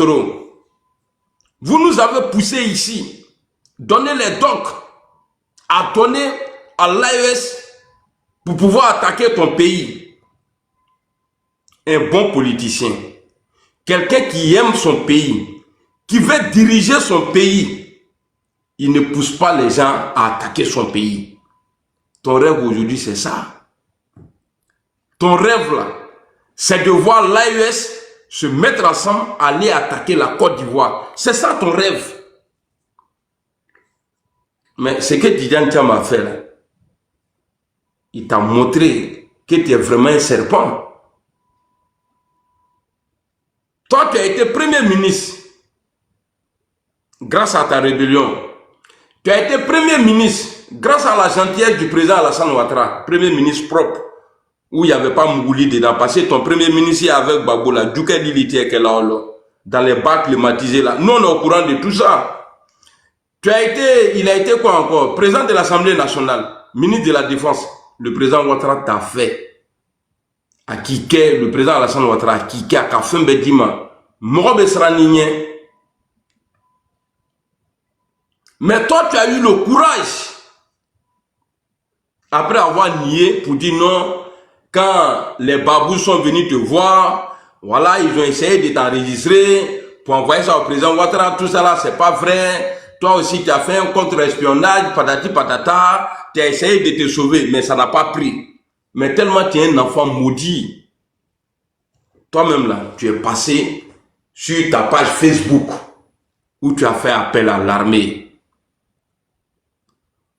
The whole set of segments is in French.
Soro, vous nous avez poussé ici, donner les docs, à donner à l'AES pour pouvoir attaquer ton pays. Un bon politicien, quelqu'un qui aime son pays, qui veut diriger son pays, il ne pousse pas les gens à attaquer son pays. Ton rêve aujourd'hui, c'est ça. Ton rêve là, c'est de voir l'AES se mettre ensemble, aller attaquer la Côte d'Ivoire. C'est ça ton rêve. Mais ce que Tidjane Thiam a fait là, il t'a montré que tu es vraiment un serpent. Toi, tu as été Premier ministre grâce à ta rébellion. Tu as été Premier ministre grâce à la gentillesse du président Alassane Ouattara, Premier ministre propre, où il n'y avait pas Mougouli dedans. Parce que ton Premier ministre avec Gbagbo, là, dans les bacs climatisés, là. Nous, on est au courant de tout ça. Il a été quoi encore? Président de l'Assemblée nationale, ministre de la Défense. Le président Ouattara t'a fait. À Kike, le président Alassane Ouattara, à Kike, à Kafembe Dima, Morobe Sranigné. Mais toi, tu as eu le courage, après avoir nié, pour dire non, quand les babous sont venus te voir, voilà, ils ont essayé de t'enregistrer, pour envoyer ça au président Ouattara, tout ça là, c'est pas vrai. Toi aussi, tu as fait un contre-espionnage, patati patata, tu as essayé de te sauver, mais ça n'a pas pris. Mais tellement tu es un enfant maudit, toi-même là, tu es passé sur ta page Facebook, où tu as fait appel à l'armée.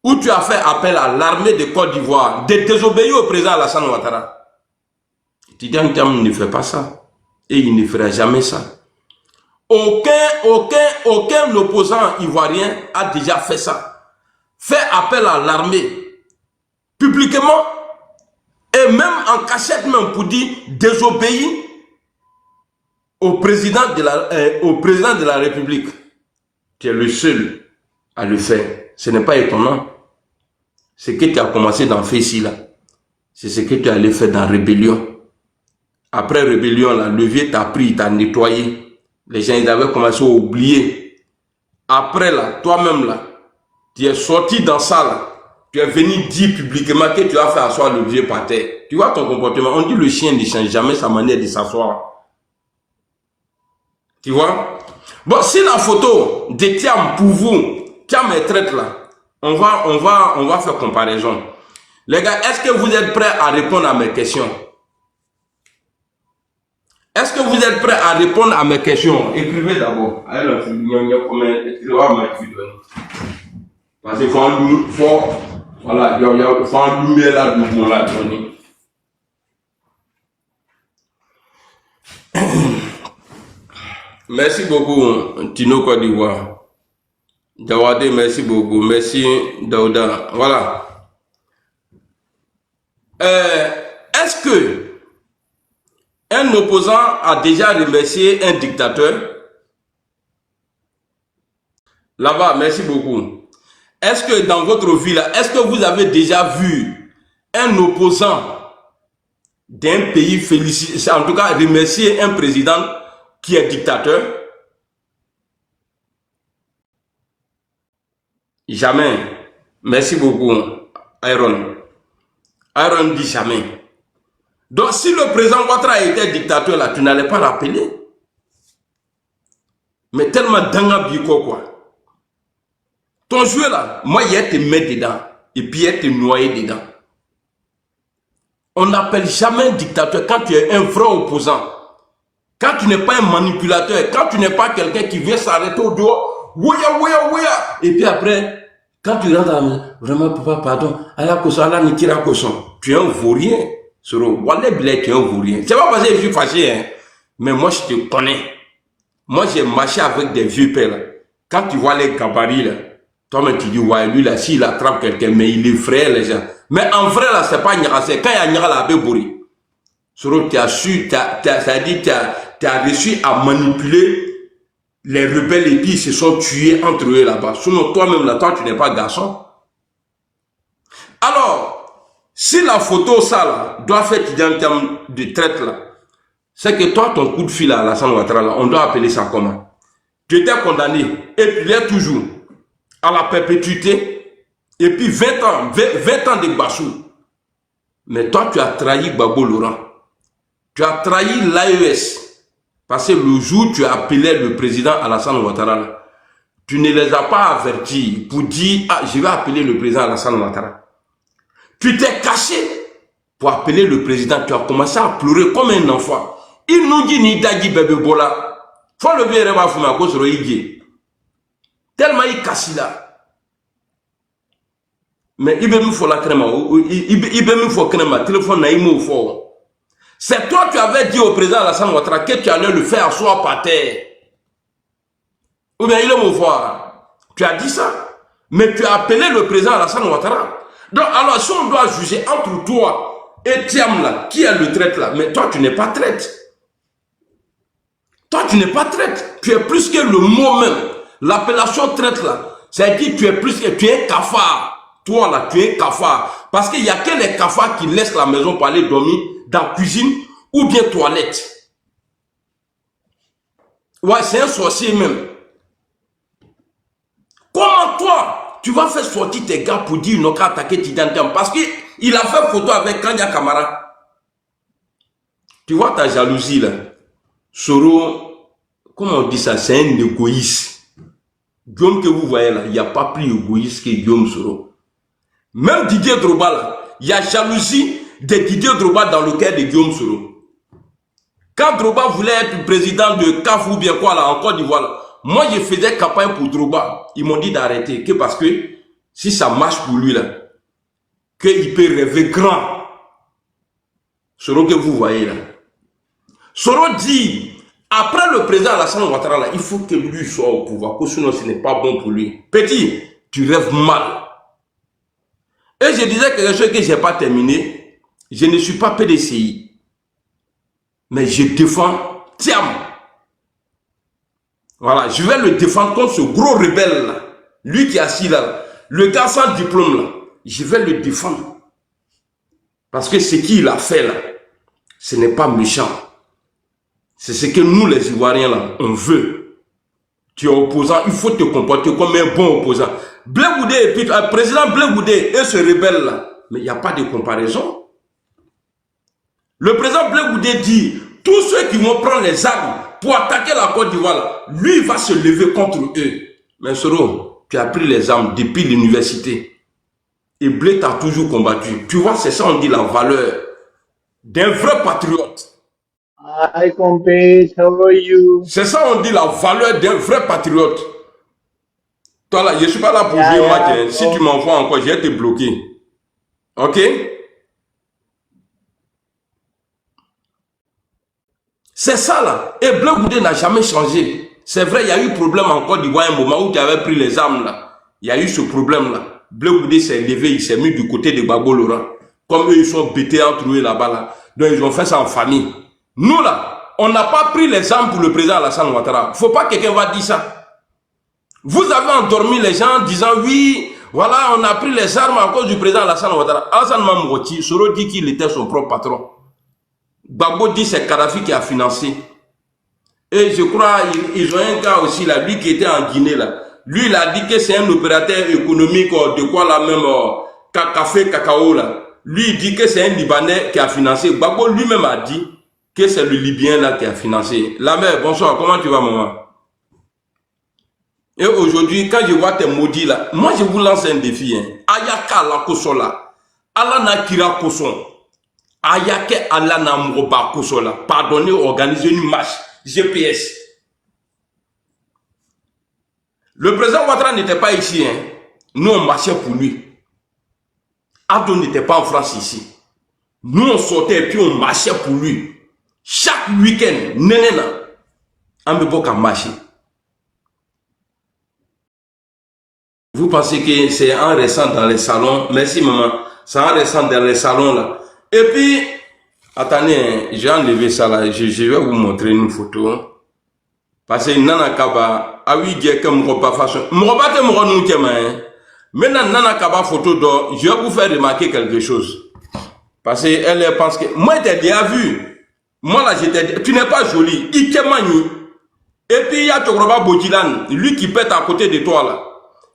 Où tu as fait appel à l'armée de Côte d'Ivoire, de désobéir au président Alassane Ouattara. Tidjane Thiam ne fait pas ça. Et il ne fera jamais ça. Aucun opposant ivoirien a déjà fait ça. Fait appel à l'armée, publiquement, et même en cachette même pour dire désobéir au président de la République. Tu es le seul à le faire. Ce n'est pas étonnant. Ce que tu as commencé dans Fessi là, c'est ce que tu allais faire dans Rébellion. Après Rébellion, là, le vieux t'a pris, t'a nettoyé. Les gens ils avaient commencé à oublier. Après là, toi-même là, tu es sorti dans ça là. Tu es venu dire publiquement que tu as fait asseoir le vieux par terre. Tu vois ton comportement. On dit le chien ne change jamais sa manière de s'asseoir. Tu vois? Bon, si la photo de Thiam pour vous, Thiam est traite là. On va faire comparaison. Les gars, est-ce que vous êtes prêts à répondre à mes questions? Est-ce que vous êtes prêts à répondre à mes questions? Écrivez d'abord. Parce qu'il faut voilà, il faut allumer la double là. Merci beaucoup, Tino Côte d'Ivoire. Dawade, merci beaucoup. Merci, Daouda. Voilà. Est-ce que un opposant a déjà remercié un dictateur? Là-bas, merci beaucoup. Est-ce que dans votre vie, là, est-ce que vous avez déjà vu un opposant d'un pays féliciter, en tout cas remercier un président qui est dictateur? Jamais. Merci beaucoup, Iron. Iron dit jamais. Donc, si le président Ouattara était dictateur, là, tu n'allais pas l'appeler. Mais tellement danga biko, quoi. Ton jeu, là, moi, il te met dedans. Et puis, il te noyé dedans. On n'appelle jamais un dictateur quand tu es un vrai opposant. Quand tu n'es pas un manipulateur, quand tu n'es pas quelqu'un qui vient s'arrêter au dehors. Et puis après, quand tu rentres à la maison, vraiment, papa, pardon, tu es un vaurien. Tu es un vaurien. C'est pas parce que je suis fâché, hein. Mais moi, je te connais. Moi, j'ai marché avec des vieux pères. Quand tu vois les gabarits, là, toi-même, tu dis, ouais, lui, là, s'il attrape quelqu'un, mais il est frère, les gens. Mais en vrai, là, c'est pas Nyarase. Quand il y a Nyarase, la Bébouri. Soro, tu as su, tu as réussi à manipuler les rebelles et puis ils se sont tués entre eux là-bas. Sinon, toi-même, là, toi, tu n'es pas garçon. Alors, si la photo, ça, là, doit faire Tidjane Thiam de traite, là, c'est que toi, ton coup de fil à Alassane Ouattara, là, on doit appeler ça comment? Tu étais condamné et tu l'es toujours à la perpétuité et puis 20 ans de Bassou. Mais toi, tu as trahi Gbagbo Laurent. Tu as trahi l'AES. Parce que le jour où tu as appelé le président Alassane Ouattara, tu ne les as pas avertis pour dire, ah, je vais appeler le président Alassane Ouattara. Tu t'es caché pour appeler le président. Tu as commencé à pleurer comme un enfant. Il nous dit, ni dagi bébé bola. Faut le bien reba fuma ko soro igi. Tellement il casse là. Mais il veut me faire la crème. Il veut me faire crème. Téléphone n'a il fort. C'est toi qui avais dit au président Alassane Ouattara que tu allais le faire asseoir par terre. Ou bien il est voir. Tu as dit ça. Mais tu as appelé le président Alassane Ouattara. Donc alors si on doit juger entre toi et Thiam là, qui est le traître là, mais toi tu n'es pas traître. Toi tu n'es pas traître. Tu es plus que le mot même. L'appellation traître là, c'est-à-dire tu es plus que tu es cafard. Toi là, tu es cafard. Parce qu'il n'y a que les cafards qui laissent la maison pour aller dormir dans la cuisine ou bien toilette. Ouais, c'est un sorcier même. Comment toi, tu vas faire sortir tes gars pour dire non qu'à attaquer Tidiane parce qu'il a fait photo avec Kanya Kamara. Tu vois ta jalousie là. Soro, comment on dit ça, c'est un égoïste. Guillaume que vous voyez là, il n'y a pas plus égoïste que Guillaume Soro. Même Didier Drogba là, il y a jalousie de Didier Drogba dans le cœur de Guillaume Soro. Quand Drogba voulait être président de CAF ou bien quoi là, en Côte d'Ivoire là, moi je faisais campagne pour Drogba. Ils m'ont dit d'arrêter, que parce que si ça marche pour lui là, qu'il peut rêver grand. Soro que vous voyez là. Soro dit, après le président Alassane Ouattara là, il faut que lui soit au pouvoir, parce que sinon ce n'est pas bon pour lui. Petit, tu rêves mal. Et je disais quelque chose que je n'ai pas terminé. Je ne suis pas PDCI. Mais je défends Thiam. Voilà, je vais le défendre contre ce gros rebelle là. Lui qui est assis là. Le gars sans diplôme là. Je vais le défendre. Parce que ce qu'il a fait là, ce n'est pas méchant. C'est ce que nous les Ivoiriens là, on veut. Tu es opposant, il faut te comporter comme un bon opposant. Blé Goudé et puis le président Blé Goudé et ce rebelle là. Mais il n'y a pas de comparaison. Le président Blé Goudé dit, tous ceux qui vont prendre les armes pour attaquer la Côte d'Ivoire, lui va se lever contre eux. Mais Soro, tu as pris les armes depuis l'université. Et Blé t'a toujours combattu. Tu vois, c'est ça on dit la valeur d'un vrai patriote. Hi, compage, how are you? C'est ça on dit la valeur d'un vrai patriote. Toi là, je ne suis pas là pour jouer match. Hein. Si tu m'envoies encore, je vais te bloquer. Ok? C'est ça là. Et Blé Goudé n'a jamais changé. C'est vrai, il y a eu problème en Côte d'Ivoire un moment où tu avais pris les armes là. Il y a eu ce problème là. Blé Goudé s'est levé, il s'est mis du côté de Gbagbo Laurent. Comme eux, ils sont bêtés entre eux là-bas là. Donc ils ont fait ça en famille. Nous là, on n'a pas pris les armes pour le président Alassane Ouattara. Il ne faut pas que quelqu'un va dire ça. Vous avez endormi les gens en disant oui, voilà, on a pris les armes à cause du président Alassane Ouattara. Alassane Mamouti, Soro dit qu'il était son propre patron. Gbagbo dit c'est Kadhafi qui a financé. Et je crois ils ont un gars aussi là, lui qui était en Guinée là. Lui il a dit que c'est un opérateur économique de quoi la même café cacao là. Lui il dit que c'est un Libanais qui a financé. Gbagbo lui-même a dit que c'est le Libyen là qui a financé. La mère, bonsoir, comment tu vas maman? Et aujourd'hui, quand je vois tes maudits là, moi je vous lance un défi. Hein. Ayaka la kosola, Alana kira koson, Ayake Alana mroba kosola, pardonnez, organiser une marche GPS. Le président Ouattara n'était pas ici. Hein. Nous on marchait pour lui. Abdou n'était pas en France ici. Nous on sortait et puis on marchait pour lui. Chaque week-end, nénéna, on peut pas marcher. Vous pensez que c'est en restant dans les salons? Merci maman. C'est en restant dans les salons là. Et puis, attendez, j'ai enlevé ça là. Je vais vous montrer une photo. Parce que Nana Kaba, ah oui, j'ai que mon repas façon. Mon repas te mon nous qui maintenant Nana Kaba photo d'or, je vais vous faire remarquer quelque chose. Parce qu'elle pense que moi j'ai déjà vu. Moi là, tu n'es pas joli. Ikemani. Et puis il y a Tokroba Bojilan, lui qui pète à côté de toi là.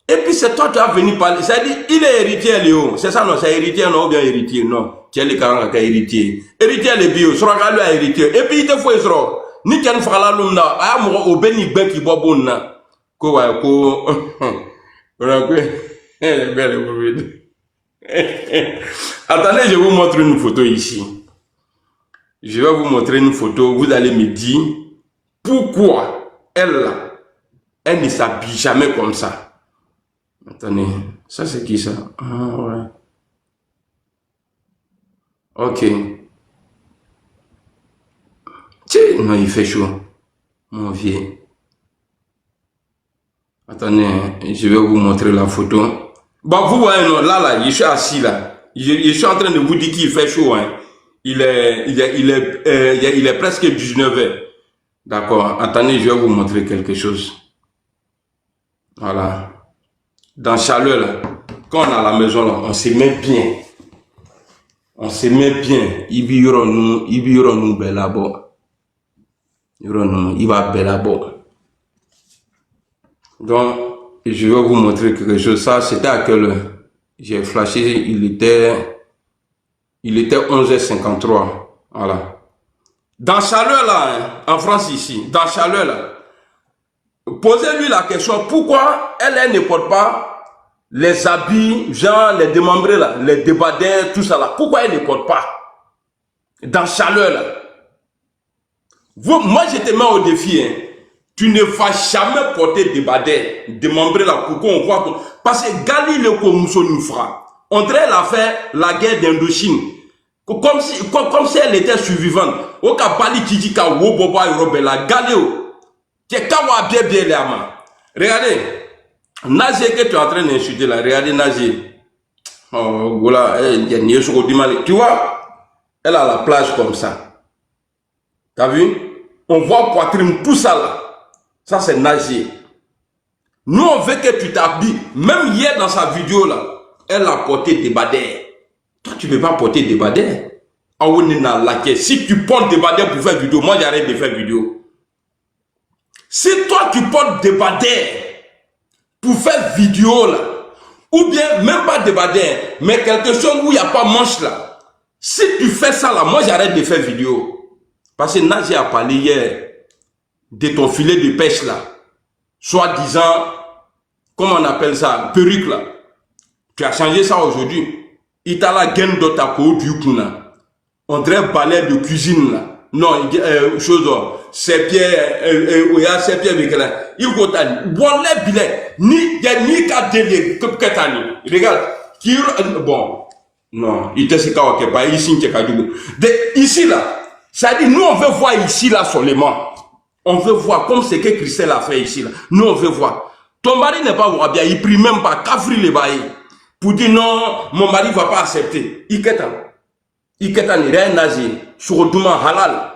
Et puis c'est toi qui as venu parler. C'est-à-dire, il est héritier, Léo. C'est ça, non? C'est héritier, non? Ou bien héritier, non? Tu es le caranga héritier. Héritier, le bio. Sera lui a héritier. Et puis il te faut Isro. Ni ken fala lumna. Ah, moi, au béni ben qui boit bon na. Ko wa ko. Voilà quoi. Elle est belle, attendez, je vais vous montrer une photo ici. Je vais vous montrer une photo. Vous allez me dire pourquoi elle ne s'habille jamais comme ça. Attendez, ça c'est qui ça? Ah ouais. Ok. Tiens, non, il fait chaud. Mon vieux. Attendez, je vais vous montrer la photo. Bon, vous voyez, non, là, je suis assis là. Je suis en train de vous dire qu'il fait chaud. Hein. Il est presque 19h. D'accord. Attendez, je vais vous montrer quelque chose. Voilà. Dans chaleur, là, quand on est à la maison, là, on se met bien. On se met bien. Il va nous bel il va bel donc, je vais vous montrer quelque chose. Ça, c'était à quelle heure? J'ai flashé, il était 11h53. Voilà. Dans chaleur, là, hein, en France ici, dans chaleur, là, posez-lui la question, pourquoi elle ne porte pas les habits, genre les démembrés, là, les débardeurs, tout ça, là. Pourquoi elle ne porte pas? Dans chaleur, là. Moi, je te mets au défi, hein. Tu ne vas jamais porter des badets, démembrés là, pour qu'on voit. Parce que Gali le Komusonifra, on dirait elle a fait la guerre d'Indochine. Comme si elle était survivante. Au cas Bali Kijika, Woboba, Robela, Galéo. Kawa bien bien là. Regardez. Nazi que tu es en train d'insulter là. Regardez Nazi. Oh, voilà. Tu vois, elle a la plage comme ça. T'as vu? On voit poitrine, tout ça là. Ça, c'est nager. Nous, on veut que tu t'habilles. Même hier, dans sa vidéo, là, elle a porté des badets. Toi, tu ne peux pas porter des badets. Si tu portes des badets pour faire vidéo, moi, j'arrête de faire vidéo. Si toi, tu portes des badets pour faire vidéo, là, ou bien, même pas des badets, mais quelque chose où il n'y a pas manche, là. Si tu fais ça, là, moi, j'arrête de faire vidéo. Parce que Nazi a parlé hier de ton filet de pêche là, soi-disant, comment on appelle ça, perruque là. Tu as changé ça aujourd'hui. Il t'a la gaine de ta peau du coup là. On dirait balai de cuisine là. Non, chose, c'est pierre, il y a ses pieds avec là. Il faut t'aller. Bon, les billets, ni qu'à délai, que t'aller. Regarde, qui, bon, non, il te sait pas ici, ici là. Ça dit, nous on veut voir ici là seulement. On veut voir comme ce que Christelle a fait ici là. Nous on veut voir. Ton mari n'est pas bien, il prie même pas, Kafri les baillis. Pour dire non, mon mari ne va pas accepter. Iketan, rien nazi, sur Douma halal.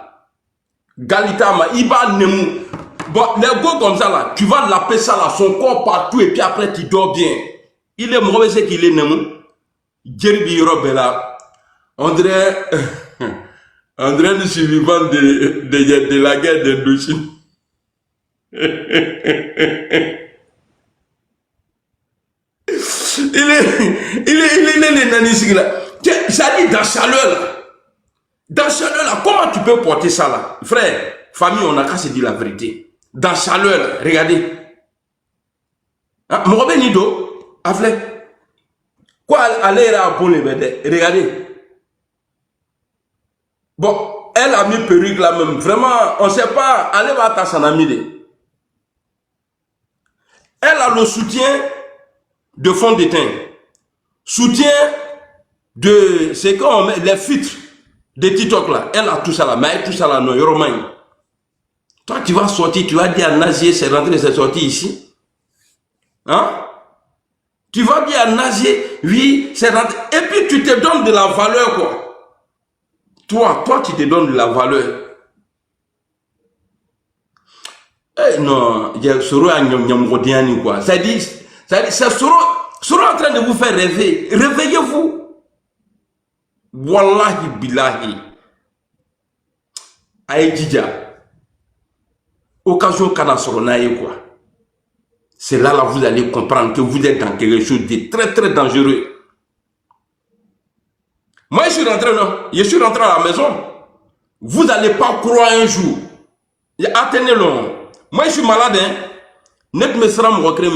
Galitama, Iba Nemu. Bon, les gars comme ça là, tu vas laper ça là, son corps partout et puis après tu dors bien. Il est mauvais, c'est qu'il est Nemu. Djerbi Robela. On dirait le survivant de la guerre d'Indochine. Il est nanistique là. Ça dit dans chaleur là. Dans chaleur là, comment tu peux porter ça là? Frère, famille, on n'a qu'à se dire la vérité. Dans chaleur là, regardez. Mourabé Nido, Aflé. Quoi, aller à bon les bébés? Regardez. Bon, elle a mis perruque là même. Vraiment, on ne sait pas. Allez voir ta son amie. Elle a le soutien de fond de teint. Soutien de c'est qu'on met les filtres de TikTok là. Elle a tout ça là. Mais tout ça là, non, Yoromani. Toi, tu vas sortir, tu vas dire à Nazier, c'est rentré, c'est sorti ici. Hein? Tu vas dire à Nazier, oui, c'est rentré. Et puis tu te donnes de la valeur quoi. Toi, tu te donnes de la valeur. Eh non, il y a Soro à Nyamgodiani quoi. Ça dit, c'est Soro en train de vous faire rêver. Réveillez-vous. Wallahi billahi. Aïdja. Occasion Kanasoronaye quoi. C'est là, vous allez comprendre que vous êtes dans quelque chose de très très dangereux. Moi, je suis rentré, non? Je suis rentré à la maison. Vous n'allez pas croire un jour. Attendez-le. Moi, je suis malade, hein. Net me sera mon recré,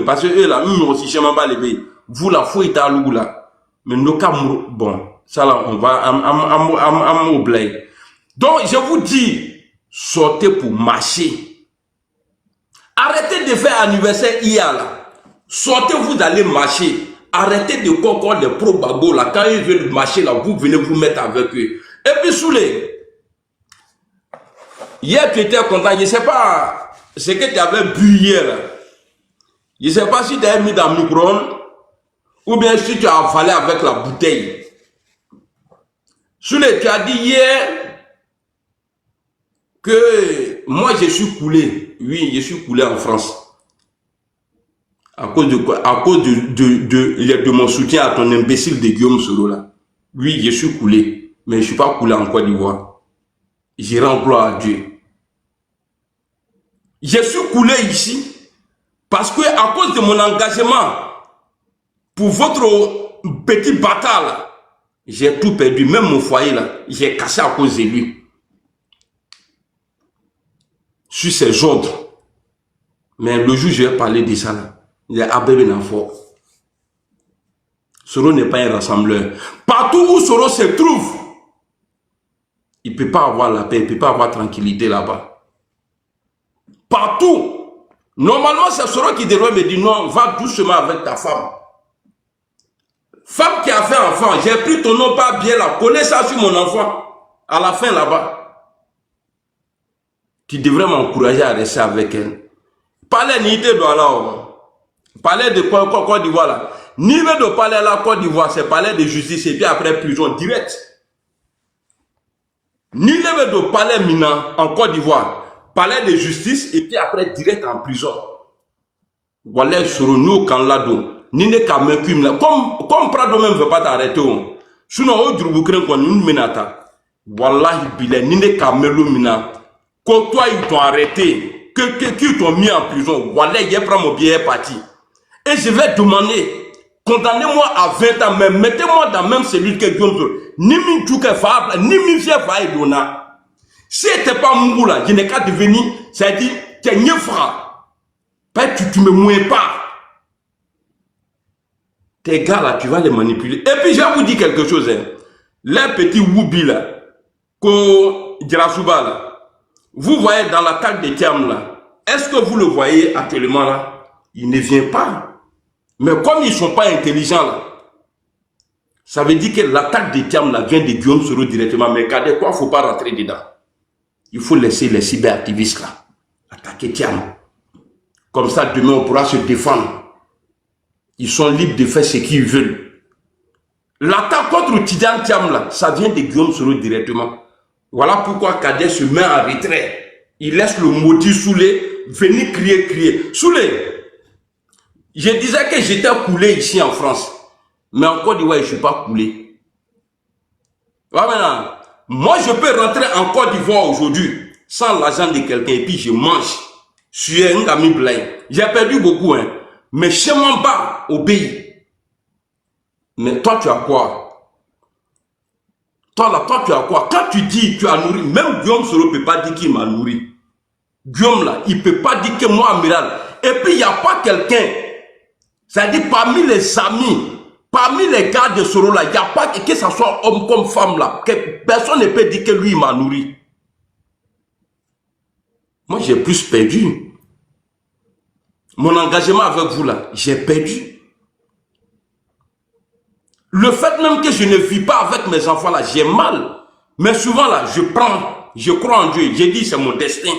parce que eux là, nous aussi, je m'en bats les pays. Vous la fouille à l'ou là. Mais nos cas, bon, ça là, on va m'oublier. Donc, je vous dis, sortez pour marcher. Arrêtez de faire anniversaire hier là. Sortez, vous allez marcher. Arrêtez de concordre des pro-babos là. Quand ils veulent marcher là, vous venez vous mettre avec eux. Et puis, Soulé, hier tu étais content, je ne sais pas ce que tu avais bu hier. Je ne sais pas si tu as mis dans le micro-ondes ou bien si tu as avalé avec la bouteille. Soulé, tu as dit hier que moi je suis coulé. Oui, je suis coulé en France. À cause de quoi? À cause de mon soutien à ton imbécile de Guillaume Soro là. Oui, je suis coulé. Mais je ne suis pas coulé en Côte d'Ivoire. J'ai rends gloire à Dieu. Je suis coulé ici parce que à cause de mon engagement pour votre petit bâtard, j'ai tout perdu. Même mon foyer là, j'ai cassé à cause de lui. Sur ses ordres. Mais le jour où je vais parler de ça là, il y a Abébé Nanfort. Soro n'est pas un rassembleur. Partout où Soro se trouve, il ne peut pas avoir la paix, il ne peut pas avoir tranquillité là-bas. Partout. Normalement, c'est Soro qui devrait me dire non, va doucement avec ta femme. Femme qui a fait enfant, j'ai pris ton nom pas bien là, connais ça sur mon enfant. À la fin là-bas. Tu devrais m'encourager à rester avec elle. Parlez n'ité de là. Parlez de Côte d'Ivoire là. Niveau de parler à la Côte d'Ivoire, c'est parler de justice et puis après prison direct. Ni levé de palais Mina en Côte d'Ivoire, palais de justice et puis après direct en prison. Voilà sur nous quand là do. Ni ne ka même là comme Prado même veut pas t'arrêter. Sinon au Djouboukrem qu'on nous menata. Wallahi bilé ni ne ka même Mina. Quand toi ils t'ont arrêté, que t'ont mis en prison. Wallahi je prends mon billet parti. Et je vais demander. Condamnez-moi à 20 ans, mais mettez-moi dans même celui que Guillaume. Ni Minchouke Fable, ni Minchouke Fable. Si ce n'était pas Mougoula, je n'ai qu'à devenir, c'est-à-dire, tu es Niefra. Tu me mouilles pas. Tes gars là, tu vas les manipuler. Et puis, je vais vous dire quelque chose. Hein. Les petits Woubi là, Ko Djarasouba là, vous voyez dans l'attaque des Tiam là, est-ce que vous le voyez actuellement là? Il ne vient pas. Mais comme ils ne sont pas intelligents là, ça veut dire que l'attaque des Tiam là vient de Guillaume Soro directement. Mais regardez quoi, il ne faut pas rentrer dedans. Il faut laisser les cyberactivistes là attaquer Tiam. Comme ça, demain, on pourra se défendre. Ils sont libres de faire ce qu'ils veulent. L'attaque contre Tidjane Tiam là, ça vient de Guillaume Soro directement. Voilà pourquoi Kader se met en retrait. Il laisse le maudit Soulé venir crier. Soulé, je disais que j'étais coulé ici en France. Mais en Côte d'Ivoire, je ne suis pas coulé. Voilà maintenant. Moi, je peux rentrer en Côte d'Ivoire aujourd'hui sans l'argent de quelqu'un et puis je mange. Je suis un ami blind. J'ai perdu beaucoup, hein. Mais chez mon bas, obéis. Mais toi, tu as quoi? Toi, là, tu as quoi? Quand tu dis tu as nourri, même Guillaume Soro ne peut pas dire qu'il m'a nourri. Guillaume, là, il ne peut pas dire que moi, amiral. Et puis, il n'y a pas quelqu'un. C'est-à-dire, parmi les amis, parmi les gars de Soro là, il n'y a pas que ce soit homme comme femme là, que personne ne peut dire que lui il m'a nourri. Moi j'ai plus perdu. Mon engagement avec vous là, j'ai perdu. Le fait même que je ne vis pas avec mes enfants là, j'ai mal. Mais souvent là, je crois en Dieu, j'ai dit c'est mon destin.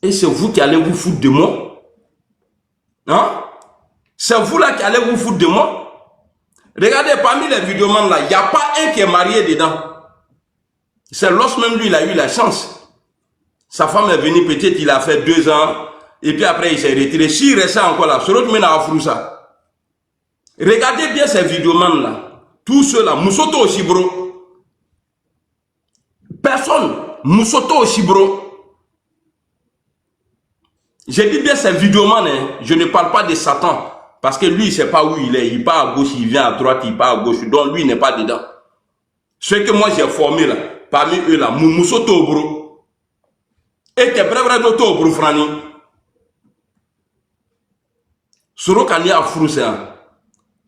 Et c'est vous qui allez vous foutre de moi. Hein? C'est vous là qui allez vous foutre de moi. Regardez, parmi les vidéomans là, il n'y a pas un qui est marié dedans. C'est lorsque même lui, il a eu la chance. Sa femme est venue, peut-être il a fait 2 ans, et puis après il s'est retiré. S'il restait encore là, ce mène à Afroussa. Regardez bien ces vidéomans là. Tous ceux là, Moussoto aussi, bro. Personne. Moussoto aussi, bro. Je dis bien c'est vidéoman, hein. Je ne parle pas de Satan. Parce que lui, il ne sait pas où il est. Il part à gauche, il vient à droite, il part à gauche. Donc lui, il n'est pas dedans. Ce que moi j'ai formé là, parmi eux là, Moussoto, bro. Et t'es vrai, d'auto, bro, Frani. Soroka ni a Froussa.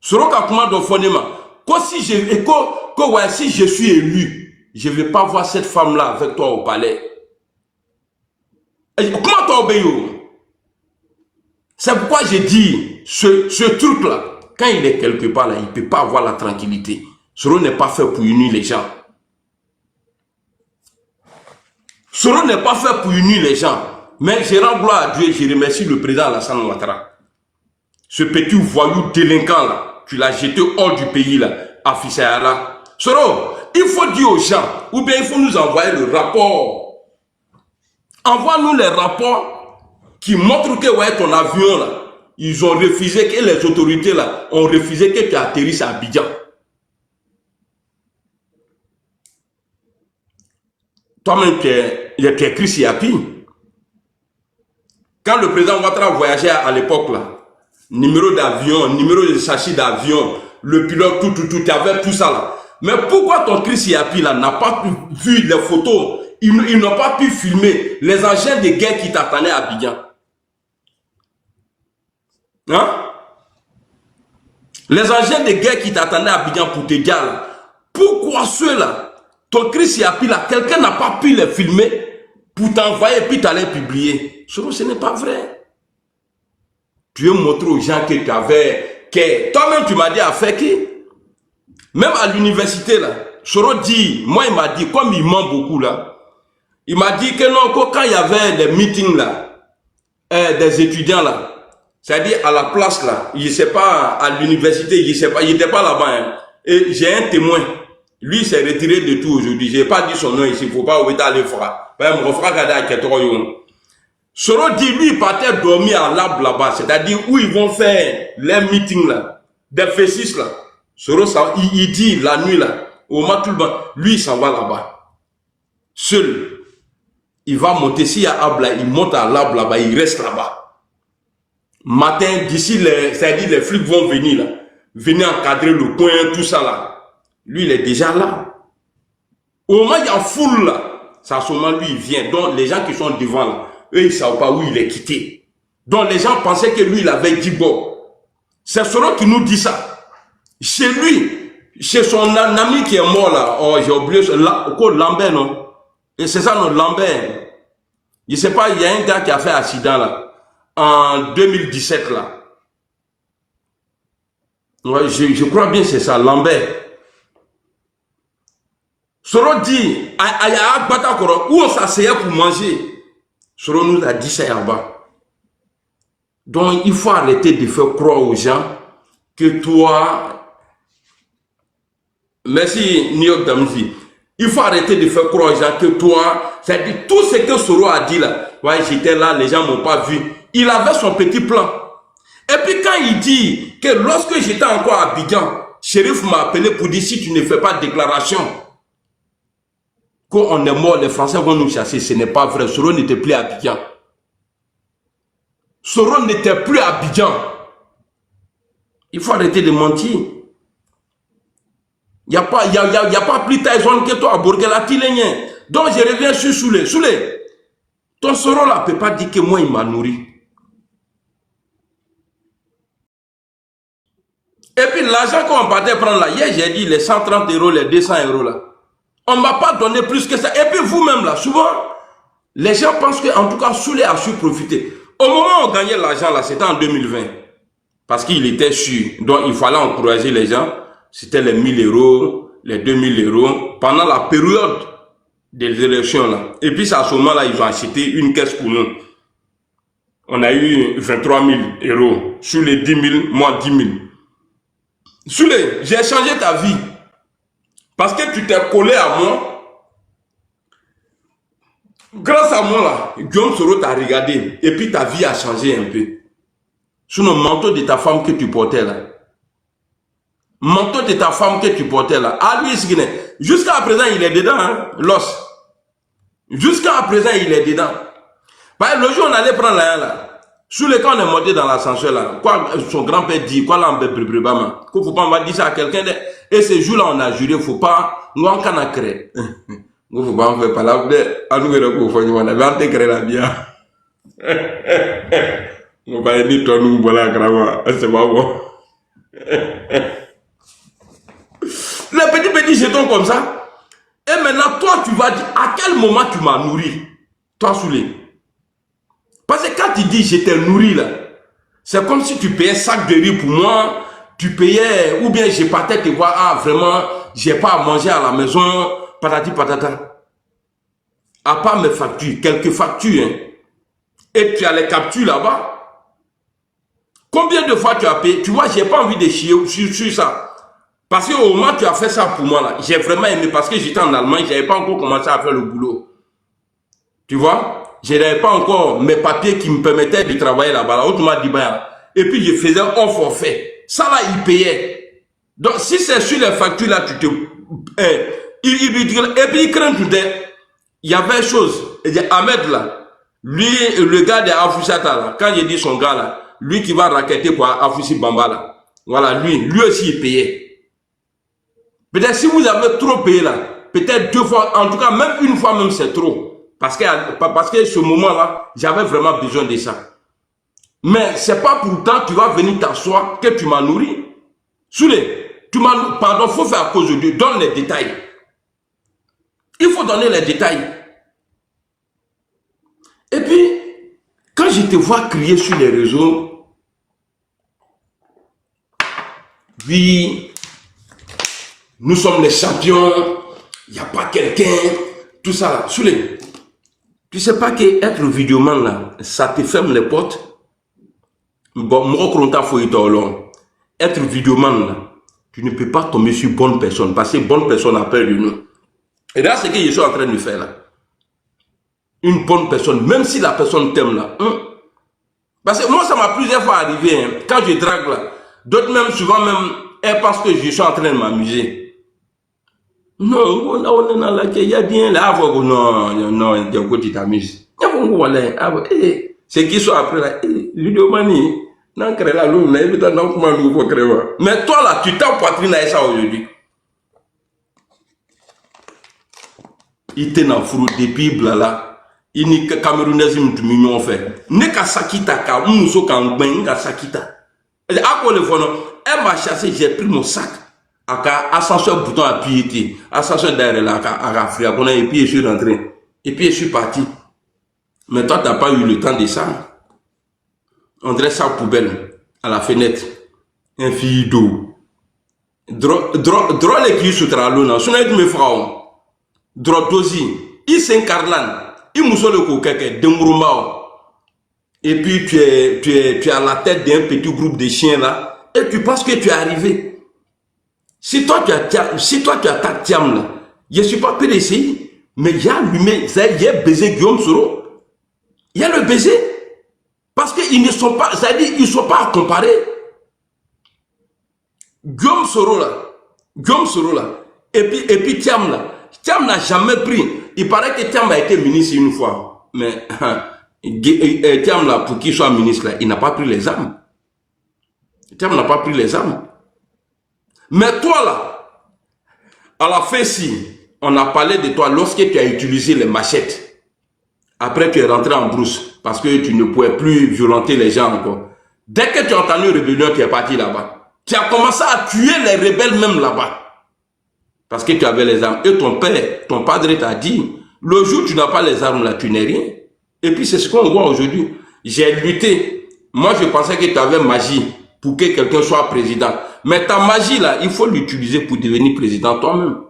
Soroka comment de phonema. Si je suis élu, je ne vais pas voir cette femme-là avec toi au palais. Et comment t'as obéi? C'est pourquoi j'ai dit, ce truc-là, quand il est quelque part là, il ne peut pas avoir la tranquillité. Soro n'est pas fait pour unir les gens. Soro n'est pas fait pour unir les gens. Mais je rends gloire à Dieu et je remercie le président Alassane Ouattara. Ce petit voyou délinquant là, tu l'as jeté hors du pays là, à Fissayara. Soro, il faut dire aux gens, ou bien il faut nous envoyer le rapport. Envoie-nous les rapports qui montrent que ouais, ton avion là, ils ont refusé, que les autorités là ont refusé que tu atterrisses à Abidjan. Toi-même, tu es Chris Yapi. Quand le président Ouattara voyageait à l'époque là, numéro d'avion, numéro de sachet d'avion, le pilote, tout, tu avais tout ça là. Mais pourquoi ton Chris Yapi là n'a pas vu les photos? Ils n'ont pas pu filmer les engins de guerre qui t'attendaient à Abidjan. Hein? Les engins de guerre qui t'attendaient à Abidjan pour te dire là. Pourquoi ceux-là, ton Chris Yapi là, quelqu'un n'a pas pu les filmer pour t'envoyer et puis t'aller publier? Ce n'est pas vrai. Tu veux montrer aux gens que tu avais... Toi-même, tu m'as dit à faire qui? Même à l'université là, Soro dit, moi il m'a dit, comme il ment beaucoup là, il m'a dit que non, quand il y avait les meetings là, des étudiants là, c'est-à-dire à la place là, il ne sait pas, à l'université, il n'était pas là-bas. Hein. Et j'ai un témoin, lui il s'est retiré de tout aujourd'hui, je n'ai pas dit son nom ici, il ne faut pas oublier aller faire. Mon frère regarde à Ketoroyon. Soro dit, lui il partait dormir à l'arbre là-bas, c'est-à-dire où ils vont faire les meetings là, des fessis là. Soro, il dit la nuit là, au Matulban, lui il s'en va là-bas. Seul. Il va monter, s'il y a arbre là, il monte à l'arbre là-bas, il reste là-bas. Matin, d'ici, c'est-à-dire les flics vont venir là, venir encadrer le coin, tout ça là. Lui, il est déjà là. Au moment où il y a foule là, c'est à ce moment lui, il vient. Donc, les gens qui sont devant là, eux, ils ne savent pas où il est quitté. Donc, les gens pensaient que lui, il avait dit bon. C'est Soro qui nous dit ça. Chez lui, chez son ami qui est mort là, oh, j'ai oublié, Lambert, non? Et c'est ça, non, Lambert. Je ne sais pas, il y a un gars qui a fait accident là, en 2017 là. Ouais, je crois bien c'est ça, Lambert. Soro dit, où on s'asseyait pour manger. Soro nous a dit ça là-bas. Donc, il faut arrêter de faire croire aux gens que toi... Merci, New York Damzi. Il faut arrêter de faire croire aux gens que toi... C'est-à-dire, tout ce que Soro a dit là, ouais, j'étais là, les gens ne m'ont pas vu. Il avait son petit plan. Et puis quand il dit que lorsque j'étais encore à Abidjan, Chérif m'a appelé pour dire si tu ne fais pas de déclaration, qu'on est mort, les Français vont nous chasser. Ce n'est pas vrai. Soro n'était plus à Abidjan. Soro n'était plus à Abidjan. Il faut arrêter de mentir. Il n'y a pas plus taïson que toi à Bourguela-Tilénien. Donc je reviens sur Soulé. Soulé, ton Soro là ne peut pas dire que moi il m'a nourri. Et puis l'argent qu'on partait prendre là, hier j'ai dit les 130 €, les 200 € là. On ne m'a pas donné plus que ça. Et puis vous-même là, souvent, les gens pensent qu'en tout cas Soulé a su profiter. Au moment où on gagnait l'argent là, c'était en 2020. Parce qu'il était sûr. Donc il fallait encourager les gens. C'était les 1000 €, les 2000 € pendant la période des élections là. Et puis à ce moment-là, ils ont acheté une caisse pour nous. On a eu 23 000 € sur les 10 000, moi 10 000. Soulé, j'ai changé ta vie. Parce que tu t'es collé à moi. Grâce à moi là, Guillaume Soro t'a regardé. Et puis ta vie a changé un peu. Sur le manteau de ta femme que tu portais là. Manteau de ta femme que tu portais là. Ah lui, jusqu'à présent, il est dedans, hein, l'os. Jusqu'à présent, il est dedans. Le jour où on allait prendre là. Sous les cas, on est monté dans l'ascenseur là. Quoi, son grand-père dit, quoi là, qu'il ne faut pas dire ça à quelqu'un. Et ce jour-là, on a juré, il ne faut pas, nous on a créé. Il ne faut pas en faire parler. À nous, on avait intégré la bien. On va dire, toi, nous, voilà, grave. C'est pas bon. Les petits jetons comme ça. Et maintenant, toi, tu vas dire, à quel moment tu m'as nourri? Toi, Soulé. Parce que quand tu dis je t'ai nourri là, c'est comme si tu payais sac de riz pour moi, tu payais, ou bien je partais te voir, ah vraiment, j'ai pas à manger à la maison, patati patata. À part mes factures, quelques factures, hein, et tu as les captures là-bas. Combien de fois tu as payé? Tu vois, j'ai pas envie de chier sur ça. Parce qu'au moment où tu as fait ça pour moi là, j'ai vraiment aimé parce que j'étais en Allemagne, j'avais pas encore commencé à faire le boulot. Tu vois? Je n'avais pas encore mes papiers qui me permettaient de travailler là-bas. Autrement dit, et puis je faisais un forfait. Ça là, il payait. Donc si c'est sur les factures là, tu te... et puis il craint tout. Il y avait chose. Ahmed là, lui, le gars de Afoussata là, quand il dit son gars là, lui qui va raqueter pour Afoussi Bamba là, voilà, lui aussi il payait. Peut-être si vous avez trop payé là, peut-être 2 fois, en tout cas même une fois même c'est trop. Parce que ce moment-là, j'avais vraiment besoin de ça. Mais c'est pas pour autant que tu vas venir t'asseoir que tu m'as nourri. Soulé, pardon, il faut faire à cause de Dieu. Donne les détails. Il faut donner les détails. Et puis, quand je te vois crier sur les réseaux, oui, nous sommes les champions, il n'y a pas quelqu'un, tout ça là. Soulé, tu sais pas qu'être vidéoman là, ça te ferme les portes. Bon, moi, faut être vidéoman là, tu ne peux pas tomber sur bonne personne parce que bonne personne a peur de nous. Et là, c'est ce que je suis en train de faire là. Une bonne personne, même si la personne t'aime là. Parce que moi, ça m'a plusieurs fois arrivé. Hein, quand je drague là, d'autres même, souvent même, elles pensent que je suis en train de m'amuser. Non, on est dans la il y a bien là, non, tu t'amuses. C'est qui soit après là, vidéomanie, non, crée la lune, mais toi là, tu t'as poitrine à ça aujourd'hui. Il était dans le fourreau depuis blala. Il n'y a Camerounais qui m'ont fait. Ne ka sakita ka mousso kan ben ka sakita. Et à quoi le fond, elle m'a chassé, j'ai pris mon sac. Aka ascenseur bouton appuyé, ascenseur derrière là, aka frère, et puis je suis rentré. Et puis je suis parti. Mais toi, tu n'as pas eu le temps de ça. On dirait ça poubelle à la fenêtre. Un fille d'eau. Drôle qui sous tra l'eau, ce n'est pas mes frères. Drôle dosi. Il s'incarne. Il mousse le coquet de Mouroumao. Et puis tu as la tête d'un petit groupe de chiens là. Et tu penses que tu es arrivé. Si toi tu as ta tiam là, je ne suis pas PDCI, mais il y a il y a baiser Guillaume Soro. Il y a le baiser. Parce qu'ils ne sont pas, c'est-à-dire ils ne sont pas à comparer. Guillaume Soro là, et puis Thiam là. Thiam n'a jamais pris. Il paraît que Thiam a été ministre une fois. Mais Thiam là, pour qu'il soit ministre là, il n'a pas pris les armes. Thiam n'a pas pris les armes. Mais toi là, à la fin si, on a parlé de toi lorsque tu as utilisé les machettes. Après tu es rentré en brousse parce que tu ne pouvais plus violenter les gens encore. Dès que tu as entendu rébellion, tu es parti là-bas. Tu as commencé à tuer les rebelles même là-bas. Parce que tu avais les armes. Et ton père, ton padre t'a dit, le jour où tu n'as pas les armes là, tu n'es rien. Et puis c'est ce qu'on voit aujourd'hui. J'ai lutté. Moi je pensais que tu avais magie pour que quelqu'un soit président. Mais ta magie là, il faut l'utiliser pour devenir président toi-même.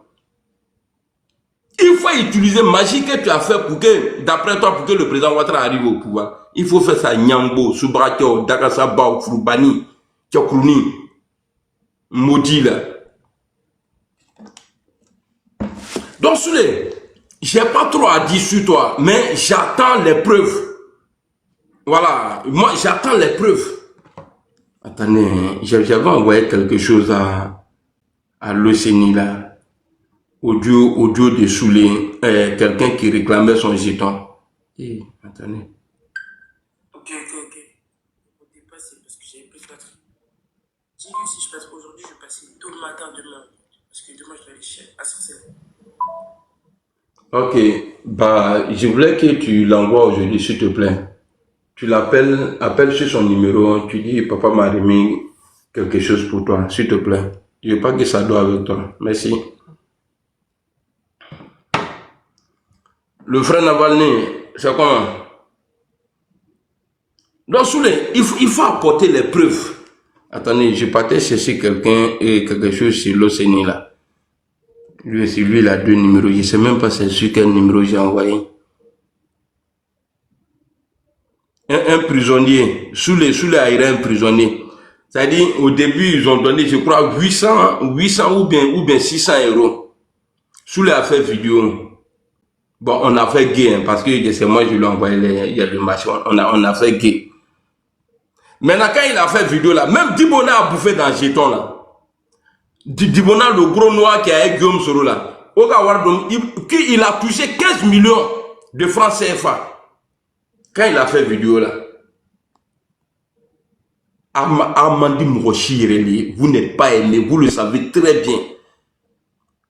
Il faut utiliser magie que tu as fait pour que, d'après toi, pour que le président Ouattara arrive au pouvoir. Il faut faire ça Nyambo, Soubrakio, Dakasaba, Froubani, Tchokrouni, maudit là. Donc, Soulé, j'ai pas trop à dire sur toi, mais j'attends les preuves. Voilà, moi j'attends les preuves. Attendez, j'avais envoyé quelque chose à l'OCNI là. Audio de Soulé. quelqu'un qui réclamait son jeton. Attendez. Ok. Au départ, c'est parce que j'avais plus de batterie. J'ai vu si je passe aujourd'hui, je vais passer tôt le matin demain. Parce que demain, je dois aller à Sarcelles. Ok, bah, je voulais que tu l'envoies aujourd'hui, s'il te plaît. Tu l'appelles, appelle sur son numéro, tu dis, papa m'a remis quelque chose pour toi, s'il te plaît. Je veux pas que ça doit avec toi. Merci. Le frère Navalny, c'est comment? Donc, Souley, il faut apporter les preuves. Attendez, je partais chercher quelqu'un et quelque chose sur l'OCNI là. Lui, il a deux numéros. Je ne sais même pas c'est sur quel numéro j'ai envoyé. Un prisonnier, sous les aériens, un prisonnier. C'est-à-dire, au début, ils ont donné, je crois, 800 ou bien 600 euros. Sous les affaires vidéo. Bon, on a fait gay, hein, parce que c'est moi, je lui ai envoyé il y a le match. On a fait gay. Maintenant, quand il a fait vidéo là, même Dibona a bouffé dans le jeton là. Dibona, le gros noir qui a avec Guillaume Soro là. Il a touché 15 millions de francs CFA. Quand il a fait vidéo là. Amandi Mrochi, vous n'êtes pas aimé, vous le savez très bien.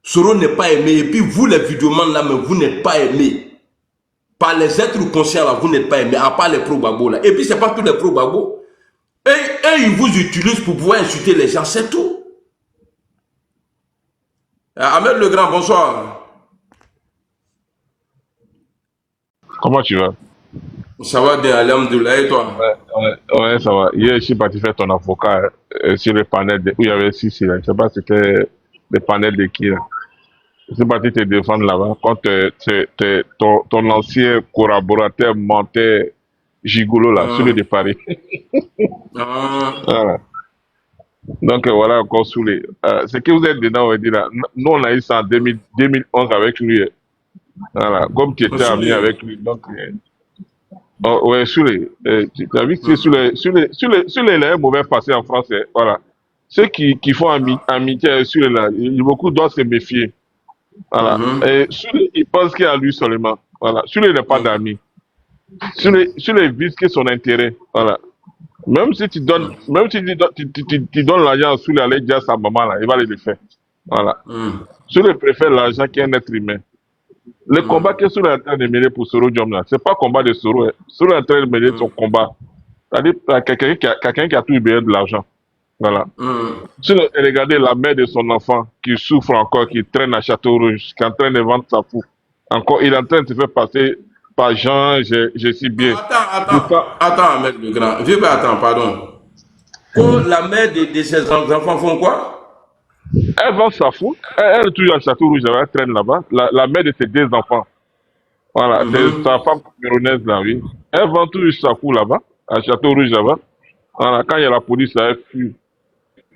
Soro n'est pas aimé, et puis vous les vidéomans là, mais vous n'êtes pas aimé. Par les êtres conscients là, vous n'êtes pas aimé, à part les pro-babo là. Et puis c'est pas tous les pro-babo. Et ils vous utilisent pour pouvoir insulter les gens, c'est tout. Ahmed le Grand, bonsoir. Comment tu vas? Ça va bien, alhamdoulilah, et toi? Ouais, ça va. Hier, je suis parti faire ton avocat sur le panel où il y avait six là. Je sais pas si c'était le panel de qui là. Je suis parti te défendre là-bas quand ton ancien collaborateur mentait gigolo là, sur le de Paris. Voilà. Donc voilà, encore sous les. C'est que vous êtes dedans, on va dire là. Nous, on a eu ça en 2011 avec lui. Voilà. Comme tu étais ami avec lui. Donc, oh, ouais, sur les, tu as vu que sur les mauvais passés en France, voilà. Ceux qui font amitié sur les là, beaucoup doivent se méfier. Voilà. Et sur les, ils pensent qu'il y a lui seulement. Voilà. Sur les, il n'y a pas d'amis. Sur les visent que son intérêt. Voilà. Même si tu donnes, tu donnes l'argent sur les, aller dire à sa maman là, il va le faire. Voilà. Sur les préfèrent l'argent qu'un être humain. Le combat que Soro est en train de mener pour Soro Diom là, c'est pas combat de Soro. Soro est en train de mener son combat. C'est-à-dire quelqu'un qui a tout libéré de l'argent. Voilà. Regardez la mère de son enfant qui souffre encore, qui traîne à Château-Rouge, qui est en train de vendre sa fou. Encore, il est en train de se faire passer par Jean, je suis bien. Attends, mec le Grand. Vieux, attends, pardon. La mère de ses enfants font quoi? Elle vend sa fou. Elle est toujours à Château-Rouge, elle traîne là-bas. La mère de ses deux enfants. Voilà, c'est sa femme camerounaise là, oui. Elle vend toujours sa fou là-bas, à Château-Rouge là-bas. Voilà, quand il y a la police, elle fuit.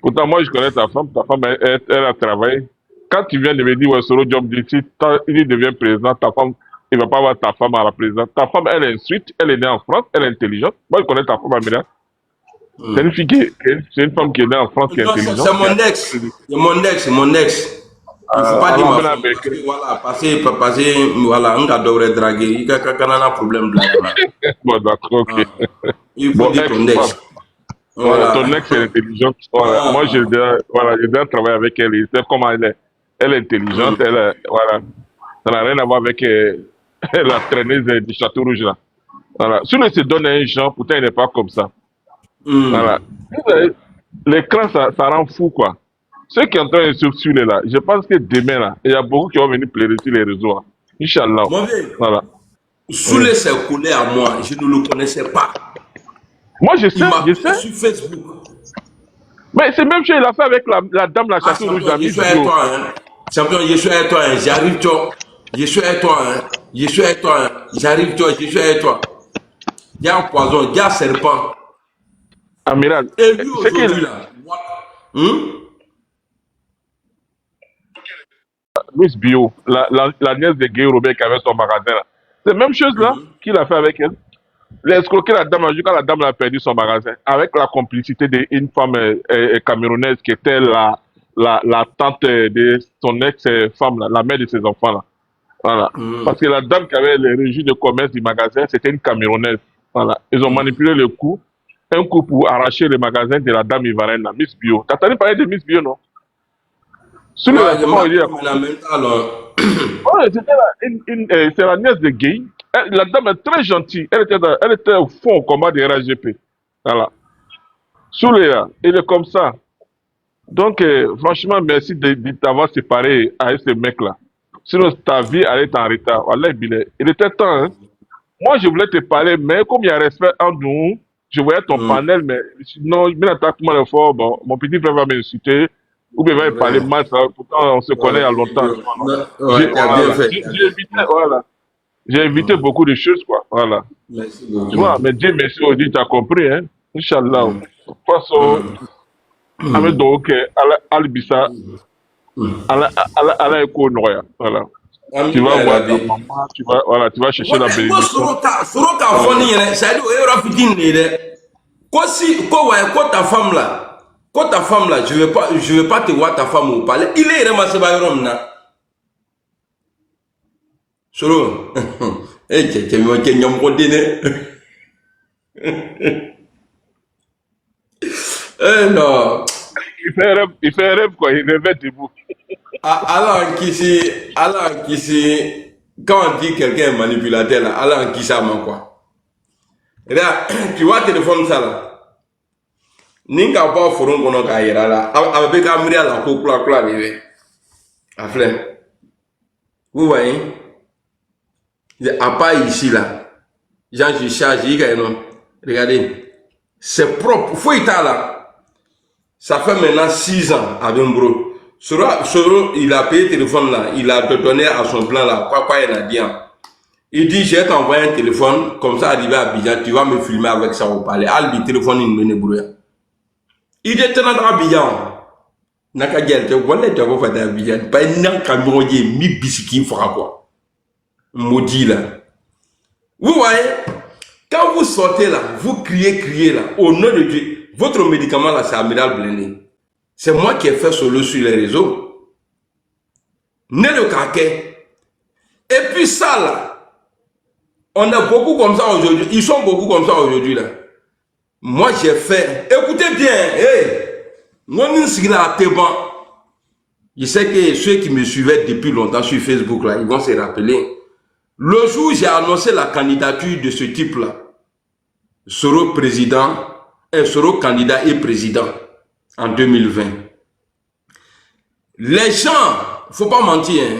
Pourtant, moi, je connais ta femme elle a travaillé. Quand tu viens de me dire, ouais, Soro Diom, si il devient président, ta femme, il ne va pas avoir ta femme à la présidence. Ta femme, elle est instruite, elle est née en France, elle est intelligente. Moi, je connais ta femme, Amina. C'est une fille c'est une femme qui est née en France, qui est intelligente. C'est mon ex. C'est mon ex. Il ne faut pas dire ma femme. Parce que, voilà, on devrait draguer. Il y a un problème là. Bon, d'accord, ok. Il faut dire ton ex. Voilà. Ton ex est intelligente. Voilà. Moi, j'ai déjà travaillé avec elle. Et c'est comment elle est. Elle est intelligente. Voilà. Ça n'a rien à voir avec la traîneuse du Château Rouge là. Voilà. Si on se donne à un genre, pourtant il n'est pas comme ça. Voilà. L'écran, ça rend fou quoi. Ceux qui sont en train de se suivre là, je pense que demain là, il y a beaucoup qui vont venir pleurer sur les réseaux. Hein. Inch'Allah. Voilà. Souley s'est collé à moi, je ne le connaissais pas. Moi je sais. Sur Facebook. Mais c'est même chose il a fait avec la dame la Château Rouge. Je suis avec toi, hein. Champion, je suis avec toi, hein. J'arrive toi. Je suis avec toi, hein. Je suis avec toi, hein. J'arrive toi, je suis avec toi. Il y a un poison, il y a un serpent. Amiral, et lui aujourd'hui là. Louis Bio, la nièce de Guy Robert qui avait son magasin là. C'est la même chose là qu'il a fait avec elle. Il a escroqué la dame quand la dame a perdu son magasin. Avec la complicité d'une femme camerounaise qui était la tante de son ex-femme, la mère de ses enfants là. Voilà. Parce que la dame qui avait les régies de commerce du magasin, c'était une Camerounaise. Voilà. Ils ont manipulé le coup. Un coup pour arracher le magasin de la dame ivoirienne, la Miss Bio. T'as entendu parler de Miss Bio, non? Sur le Ouais, je comment on dit mais en même temps, alors, ouais, c'était c'est la nièce de Gay. La dame est très gentille. Elle était au fond au combat de RAGP. Voilà. Sous les là, il est comme ça. Donc, franchement, merci de t'avoir séparé avec ce mec-là. Sinon, ta vie allait être en retard. Voilà, il était temps. Hein. Moi, je voulais te parler, mais comme il y a respect entre nous, je voyais ton panel, mais sinon, il attaque moi fort. Bon, mon petit frère va m'insulter, ou bien il va me parler ouais, mal. Pourtant, on se connaît il y a longtemps. ouais, tu as bien Voilà. fait. Voilà. J'ai évité beaucoup de choses, quoi. Voilà. Merci Tu vois, beaucoup. mais Dieu merci, on dit, tu as compris, hein. Inch'Allah. De toute façon, avec donc, Albissa, Allah est Noya. Voilà. Tu vas voir ta maman, voilà, tu vas chercher la bénédiction. Soroka foni yɛrɛ c'est à dire o ye yɔrɔ fitini de ye dɛ ko ta femme là je vais pas te voir ta femme au palais il est yɛrɛ ma seba yɔrɔ min na Soro cɛ mi ma kɛ ɲɛmɔgɔ den dɛ non Il fait un rêve, quoi, il rêvait debout. Allah en kisi quand on dit quelqu'un est manipulateur là Allah en kisi à moi quoi. Regarde, tu vois téléphone ça là. Ni ka bɔ foro kɔnɔ k'a yira la a bɛ ka miiri a la ko kula de bɛ a filɛ vous voyez à part ici là Jean je charge i ka yen nɔ regardez c'est propre foyi t'a la ça fait maintenant 6 ans a bɛ n bolo Soro il a payé téléphone là il a donné à son plan là quoi il a dit hein. Il dit j'ai t'envoyé un téléphone comme ça arrivé à Abidjan tu vas me filmer avec ça au palais albi téléphone il me brouille. Il était dans Abidjan. Naka gerte wala te ko fata Abidjan. Pas nan camion ye mi bisiki fera quoi. Maudit là. Vous voyez, quand vous sortez là, vous criez là, au nom de Dieu, votre médicament là c'est Amiral Blendé. C'est moi qui ai fait solo sur les réseaux. Né le caquet. Et puis ça là, on a beaucoup comme ça aujourd'hui. Ils sont beaucoup comme ça aujourd'hui là. Moi j'ai fait, écoutez bien, je sais que ceux qui me suivaient depuis longtemps sur Facebook là, ils vont se rappeler. Le jour où j'ai annoncé la candidature de ce type là, Soro président, Soro candidat et président en 2020. Les gens, faut pas mentir, hein.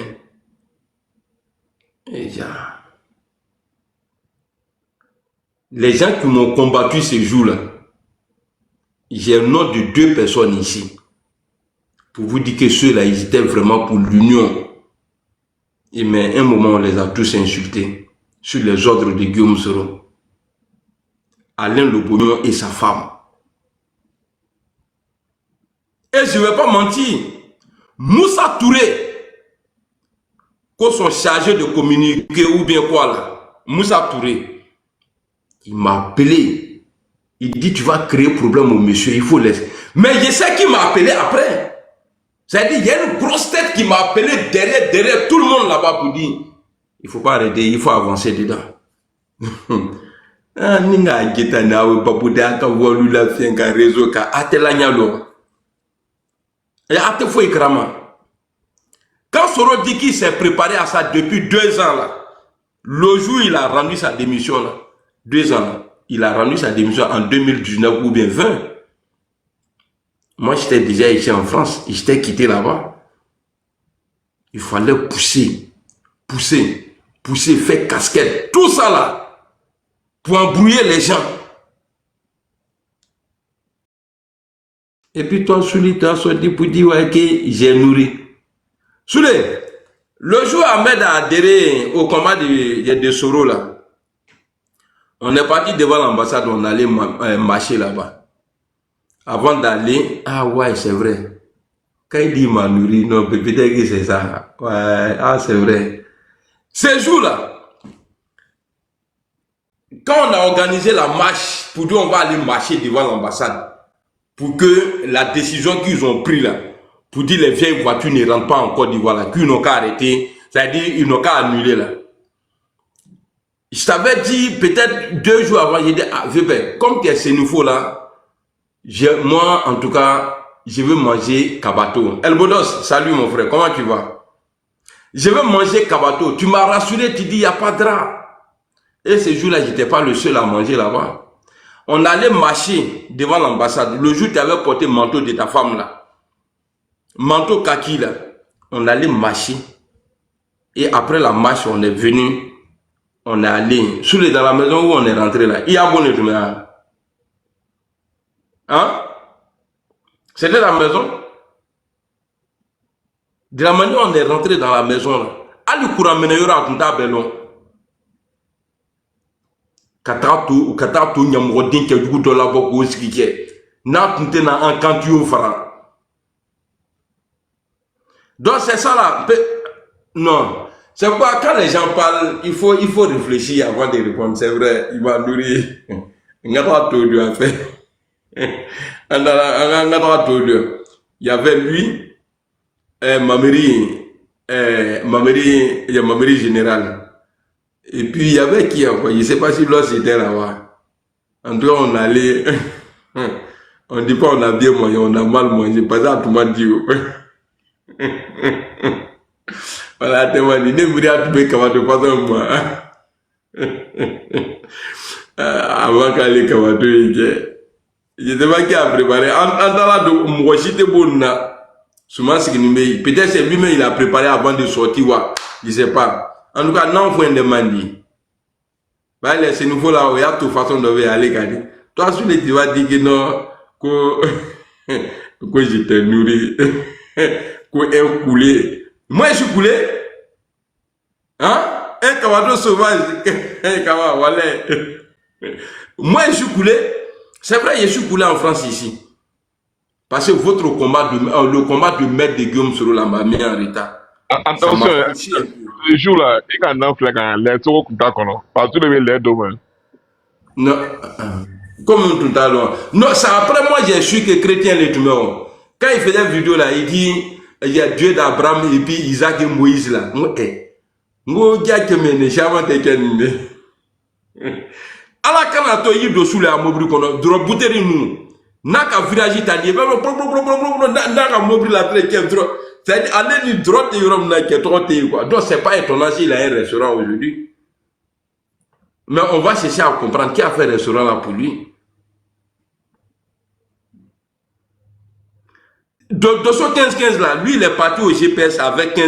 Les gens qui m'ont combattu ces jours-là, j'ai le nom de 2 personnes ici. Pour vous dire que ceux-là, ils étaient vraiment pour l'union. Et mais à un moment, on les a tous insultés sur les ordres de Guillaume Soro. Alain Lobognon et sa femme. Et je ne vais pas mentir, Moussa Touré, quand sont chargés de communiquer ou bien quoi là, Moussa Touré, il m'a appelé. Il dit, tu vas créer problème au monsieur, il faut laisser. Mais je sais qui m'a appelé après. C'est-à-dire, il y a une grosse tête qui m'a appelé derrière tout le monde là-bas pour dire, il ne faut pas arrêter, il faut avancer dedans. Quand Soro dit qu'il s'est préparé à ça depuis 2 ans là, le jour où il a rendu sa démission là, 2 ans, il a rendu sa démission en 2019 ou bien 20. Moi, j'étais déjà ici en France, j'étais quitté là-bas. Il fallait pousser, faire casquette, tout ça là, pour embrouiller les gens. Et puis toi, Souli, tu as sorti pour dire ouais, que j'ai nourri. Souli, le jour où Ahmed a adhéré au combat de Soro là, on est parti devant l'ambassade, on allait marcher là-bas. Avant d'aller, ah ouais, c'est vrai. Quand il dit m'a nourri, non, peut-être que c'est ça. Ouais, ah c'est vrai. Ces jours-là, quand on a organisé la marche, pour dire on va aller marcher devant l'ambassade, pour que la décision qu'ils ont prise là, pour dire les vieilles voitures ne rentrent pas en Côte d'Ivoire là, qu'ils n'ont qu'à arrêter C'est-à-dire, ils n'ont qu'à annuler là. Je t'avais dit peut-être 2 jours avant, j'ai dit, ah, Weber, comme tu es Sénifo là, moi en tout cas, je veux manger Kabato. Elbodos, salut mon frère, comment tu vas? Je veux manger Kabato. Tu m'as rassuré, tu dis, il n'y a pas de drap. Et ce jour-là, je n'étais pas le seul à manger là-bas. On allait marcher devant l'ambassade. Le jour où tu avais porté le manteau de ta femme là, manteau kaki là, on allait marcher. Et après la marche, on est venu, on est allé dans la maison où on est rentré là. Il y a bon et tout. Hein? C'était la maison. De la manière on est rentré dans la maison là. Ali courant meneur à Kunta Belon. Kata to nyamgo din ke jugu to la boko skike. Na kunte na en kantu fara. Donc c'est ça là. Non. C'est pourquoi quand les gens parlent, il faut réfléchir avant de répondre. C'est vrai, il m'a nourri. Il y avait lui, Mameri général. Et puis il y avait qui encore, je ne sais pas si l'autre était là-bas. En tout cas, on allait, on ne dit pas on a bien mangé, on a mal mangé. Pas ça, tout le monde dit. Voilà, tellement dit, ne me dis pas comment te passer moi. Avant qu'elle comment te je ne sais pas qui a préparé. En tant que moi, j'étais bon là. Peut-être c'est lui-même il a préparé avant de sortir. Je ne sais pas. En tout cas, non, il faut une demande. Bah, c'est nouveau là, il y a toute façon de aller. Toi, tu vas dire que non, que je t'ai nourri, que est coulé. Moi, je suis coulé. Hein? Un camarade sauvage. Un camarade, voilà. Moi, je suis coulé. C'est vrai, je suis coulé en France ici. Parce que votre combat, le combat de Maître de Guillaume Soro là m'a mis en retard. Attention, le jour là, il y a un enfant qui a l'air trop content. Parce que tu l'air demain. Non, comme tout à l'heure. Non, ça après moi j'ai su que chrétien les tumeurs. Quand il faisait une vidéo là, il dit il y a Dieu d'Abraham et puis Isaac et Moïse là. Moi, gars que me jamais te ala kana to yi do sule amobri kono dro buteri nu naka village tali be naka mobri la très qui dro c'est aller ni droite yorom na ke trotte quoi. Donc c'est pas étonnant s'il a un restaurant aujourd'hui. Mais on va chercher à comprendre qui a fait le restaurant là pour lui. Donc 215 là, lui il est parti au GPS avec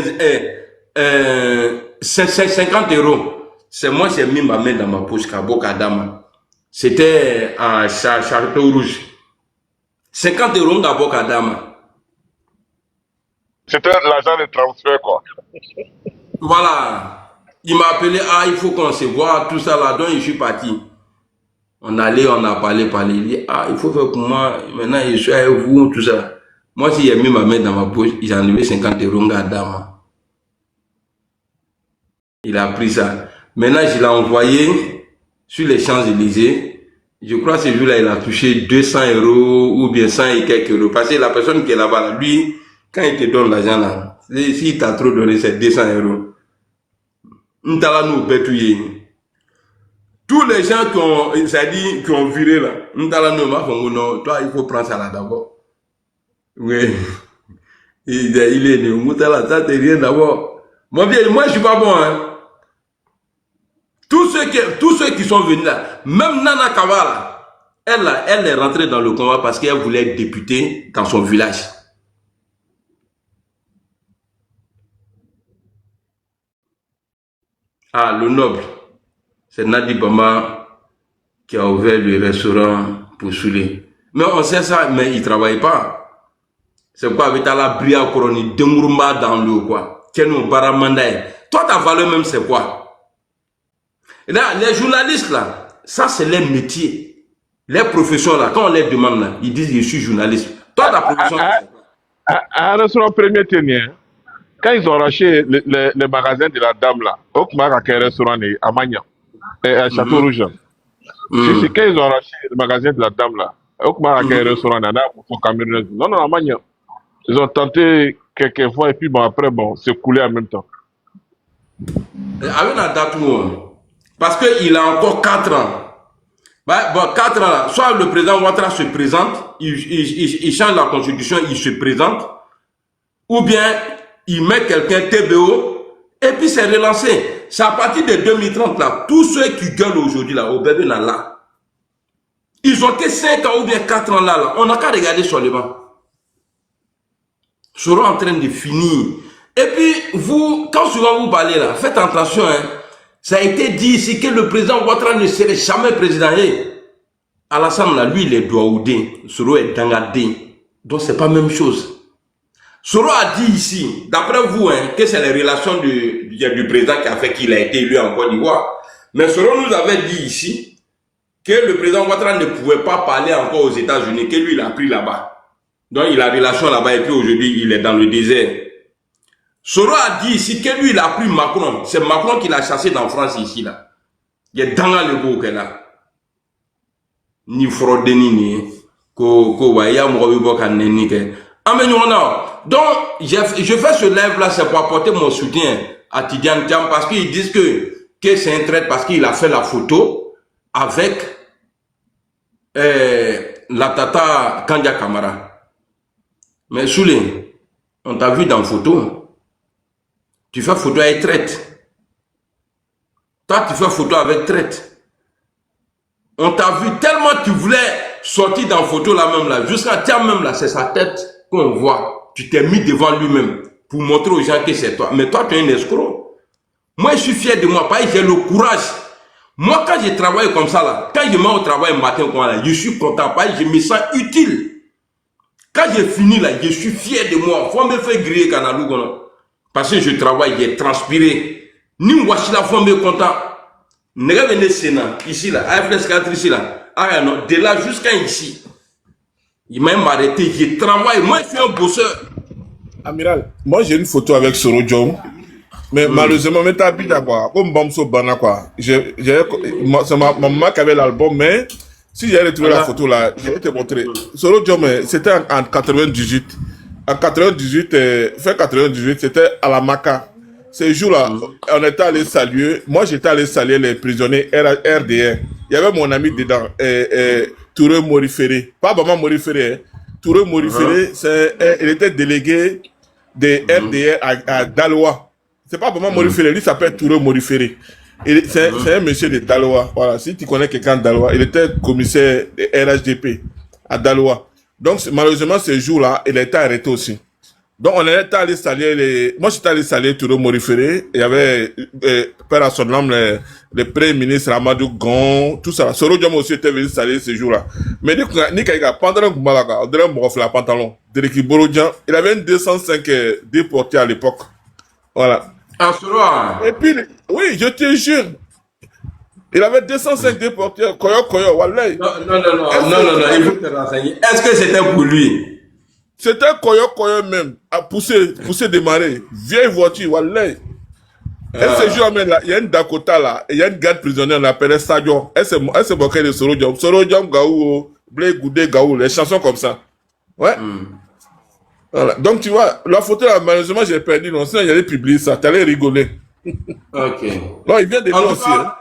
50 euros. C'est moi qui ai mis ma main dans ma poche, Kabokadama. C'était à Château Rouge. 50 euros, Kabokadama. C'était l'argent de transfert, quoi. Voilà. Il m'a appelé, ah, il faut qu'on se voit, tout ça là, donc je suis parti. On allait, on a parlé. Il dit, ah, il faut faire pour moi, maintenant je suis avec vous, tout ça. Moi, si j'ai mis ma main dans ma poche, j'ai enlevé 50 euros, Kabokadama. Il a pris ça. Maintenant, je l'ai envoyé sur les Champs-Élysées. Je crois que ce jour-là, il a touché 200 euros ou bien 100 et quelques euros. Parce que la personne qui est là-bas, lui, quand il te donne l'argent là, s'il t'a trop donné, c'est 200 euros. Tous les gens qui ont viré là, toi, il faut prendre ça là d'abord. Oui. Il est né. Ça, t'es rien d'abord. Moi, je suis pas bon, hein. Tous ceux qui sont venus là, même Nana Kavala, elle est rentrée dans le combat parce qu'elle voulait être députée dans son village. Ah, le noble, c'est Nadi Bama qui a ouvert le restaurant pour Soulé. Mais on sait ça, mais il ne travaille pas. C'est quoi avec la bria coroni, Demourma dans l'eau, quoi. Keno Baramandaï. Toi, ta valeur même, c'est quoi? Là, les journalistes là, ça c'est leur métier. Les professions là, quand on les demande là, ils disent je suis journaliste. Toi ta profession un restaurant premier tenir, quand ils ont arraché le magasin de la dame là, au restaurant à Magna, à Château Rouge. C'est quand ils ont arraché le magasin de la dame là, au restaurant pour Cameroun. Non, à Magna. Ils ont tenté quelques fois et puis bon, après, bon, c'est coulé en même temps. Avec la date parce qu'il a encore 4 ans. Bah, bon, 4 ans là, soit le président Ouattara se présente, il change la constitution, il se présente, ou bien il met quelqu'un TBO, et puis c'est relancé. C'est à partir de 2030 là, tous ceux qui gueulent aujourd'hui là, au bébé là, ils ont que 5 ans ou bien 4 ans là, on n'a qu'à regarder sur le banc. Seront en train de finir. Et puis, vous, quand souvent vous parlez là, faites attention, hein. Ça a été dit ici que le président Ouattara ne serait jamais président. Alassane là, lui, il est douaoudé. Soro est dangadé. Donc, c'est pas la même chose. Soro a dit ici, d'après vous, hein, que c'est les relations du président qui a fait qu'il a été élu en Côte d'Ivoire. Mais Soro nous avait dit ici que le président Ouattara ne pouvait pas parler encore aux États-Unis, que lui, il a pris là-bas. Donc, il a relation là-bas et puis aujourd'hui, il est dans le désert. Soro a dit ici que lui, il a pris Macron. C'est Macron qui l'a chassé dans France ici, là. Il est dans le beau qu'elle a. Ni fraude, ni waya mouroubo kaneni ke. Donc, je fais ce live là, c'est pour apporter mon soutien à Tidiane Thiam parce qu'ils disent que c'est un traître parce qu'il a fait la photo avec la tata Kandia Kamara. Mais Soulé, on t'a vu dans la photo. Tu fais photo avec traite. Toi, tu fais photo avec traite. On t'a vu tellement tu voulais sortir dans la photo là même là. Jusqu'à terme même là, c'est sa tête qu'on voit. Tu t'es mis devant lui-même pour montrer aux gens que c'est toi. Mais toi, tu es un escroc. Moi, je suis fier de moi. Parce que j'ai le courage. Moi, quand je travaille comme ça là, quand je mets au travail matin, je suis content. Parce que je me sens utile. Quand j'ai fini là, je suis fier de moi. Faut me faire griller Kanalou. Parce que je travaille, j'ai transpiré. Ni Wachila faut me content. Nega vene Sénat, ici là, AFS 4 ici là. Ah non, de là jusqu'à ici. Il m'a même arrêté, je travaille. Moi, je suis un bosseur. Amiral, moi j'ai une photo avec Soro Diom. Mais malheureusement, mais t'as habité quoi. Comme Bamso Bana quoi. C'est ma maman qui avait l'album, mais si j'avais retrouvé la photo là, je vais te montrer. Soro Diom, c'était en 98. En 98, fin 98, c'était à la Maca. Ces jours-là, on était allé saluer. Moi, j'étais allé saluer les prisonniers RDR. Il y avait mon ami dedans, Touré Moriféré. Pas vraiment Moriféré. Hein. Touré Moriféré, il était délégué de RDR à Daloa. C'est pas vraiment Moriféré. Lui s'appelle Touré Moriféré. C'est un monsieur de Daloa. Voilà. Si tu connais quelqu'un de Daloa, il était commissaire de RHDP à Daloa. Donc, malheureusement, ce jour-là, il a été arrêté aussi. Donc, on était allé saluer moi, j'étais allé saluer Touré Moriféré. Il y avait, père à son âme, le premier ministre Amadou Gon, tout ça. Soro Diom aussi était venu saluer ce jour-là. Mais, pendant on dirait un pantalon. Il avait une 205 déportés à l'époque. Voilà. Ah, Soro. Et puis, oui, je te jure. Il avait 205 déportés. Koyo, wallahi. Non, il faut te renseigner. Est-ce que c'était pour lui? C'était Koyo même, à pousser démarrer. Vieille voiture, wallahi. Et ce jour, il y a une Dakota là, et il y a une garde prisonnière, on l'appelait Sadio. Elle s'est moquée de Soro Diom. Soro Diom, Gaou, Blé Goudé, Gaou, les chansons comme ça. Ouais. Voilà. Donc, tu vois, la photo là, malheureusement, j'ai perdu. Non, sinon, j'allais publier ça. T'allais rigoler. Ok. Non, il vient de moi aussi. Hein.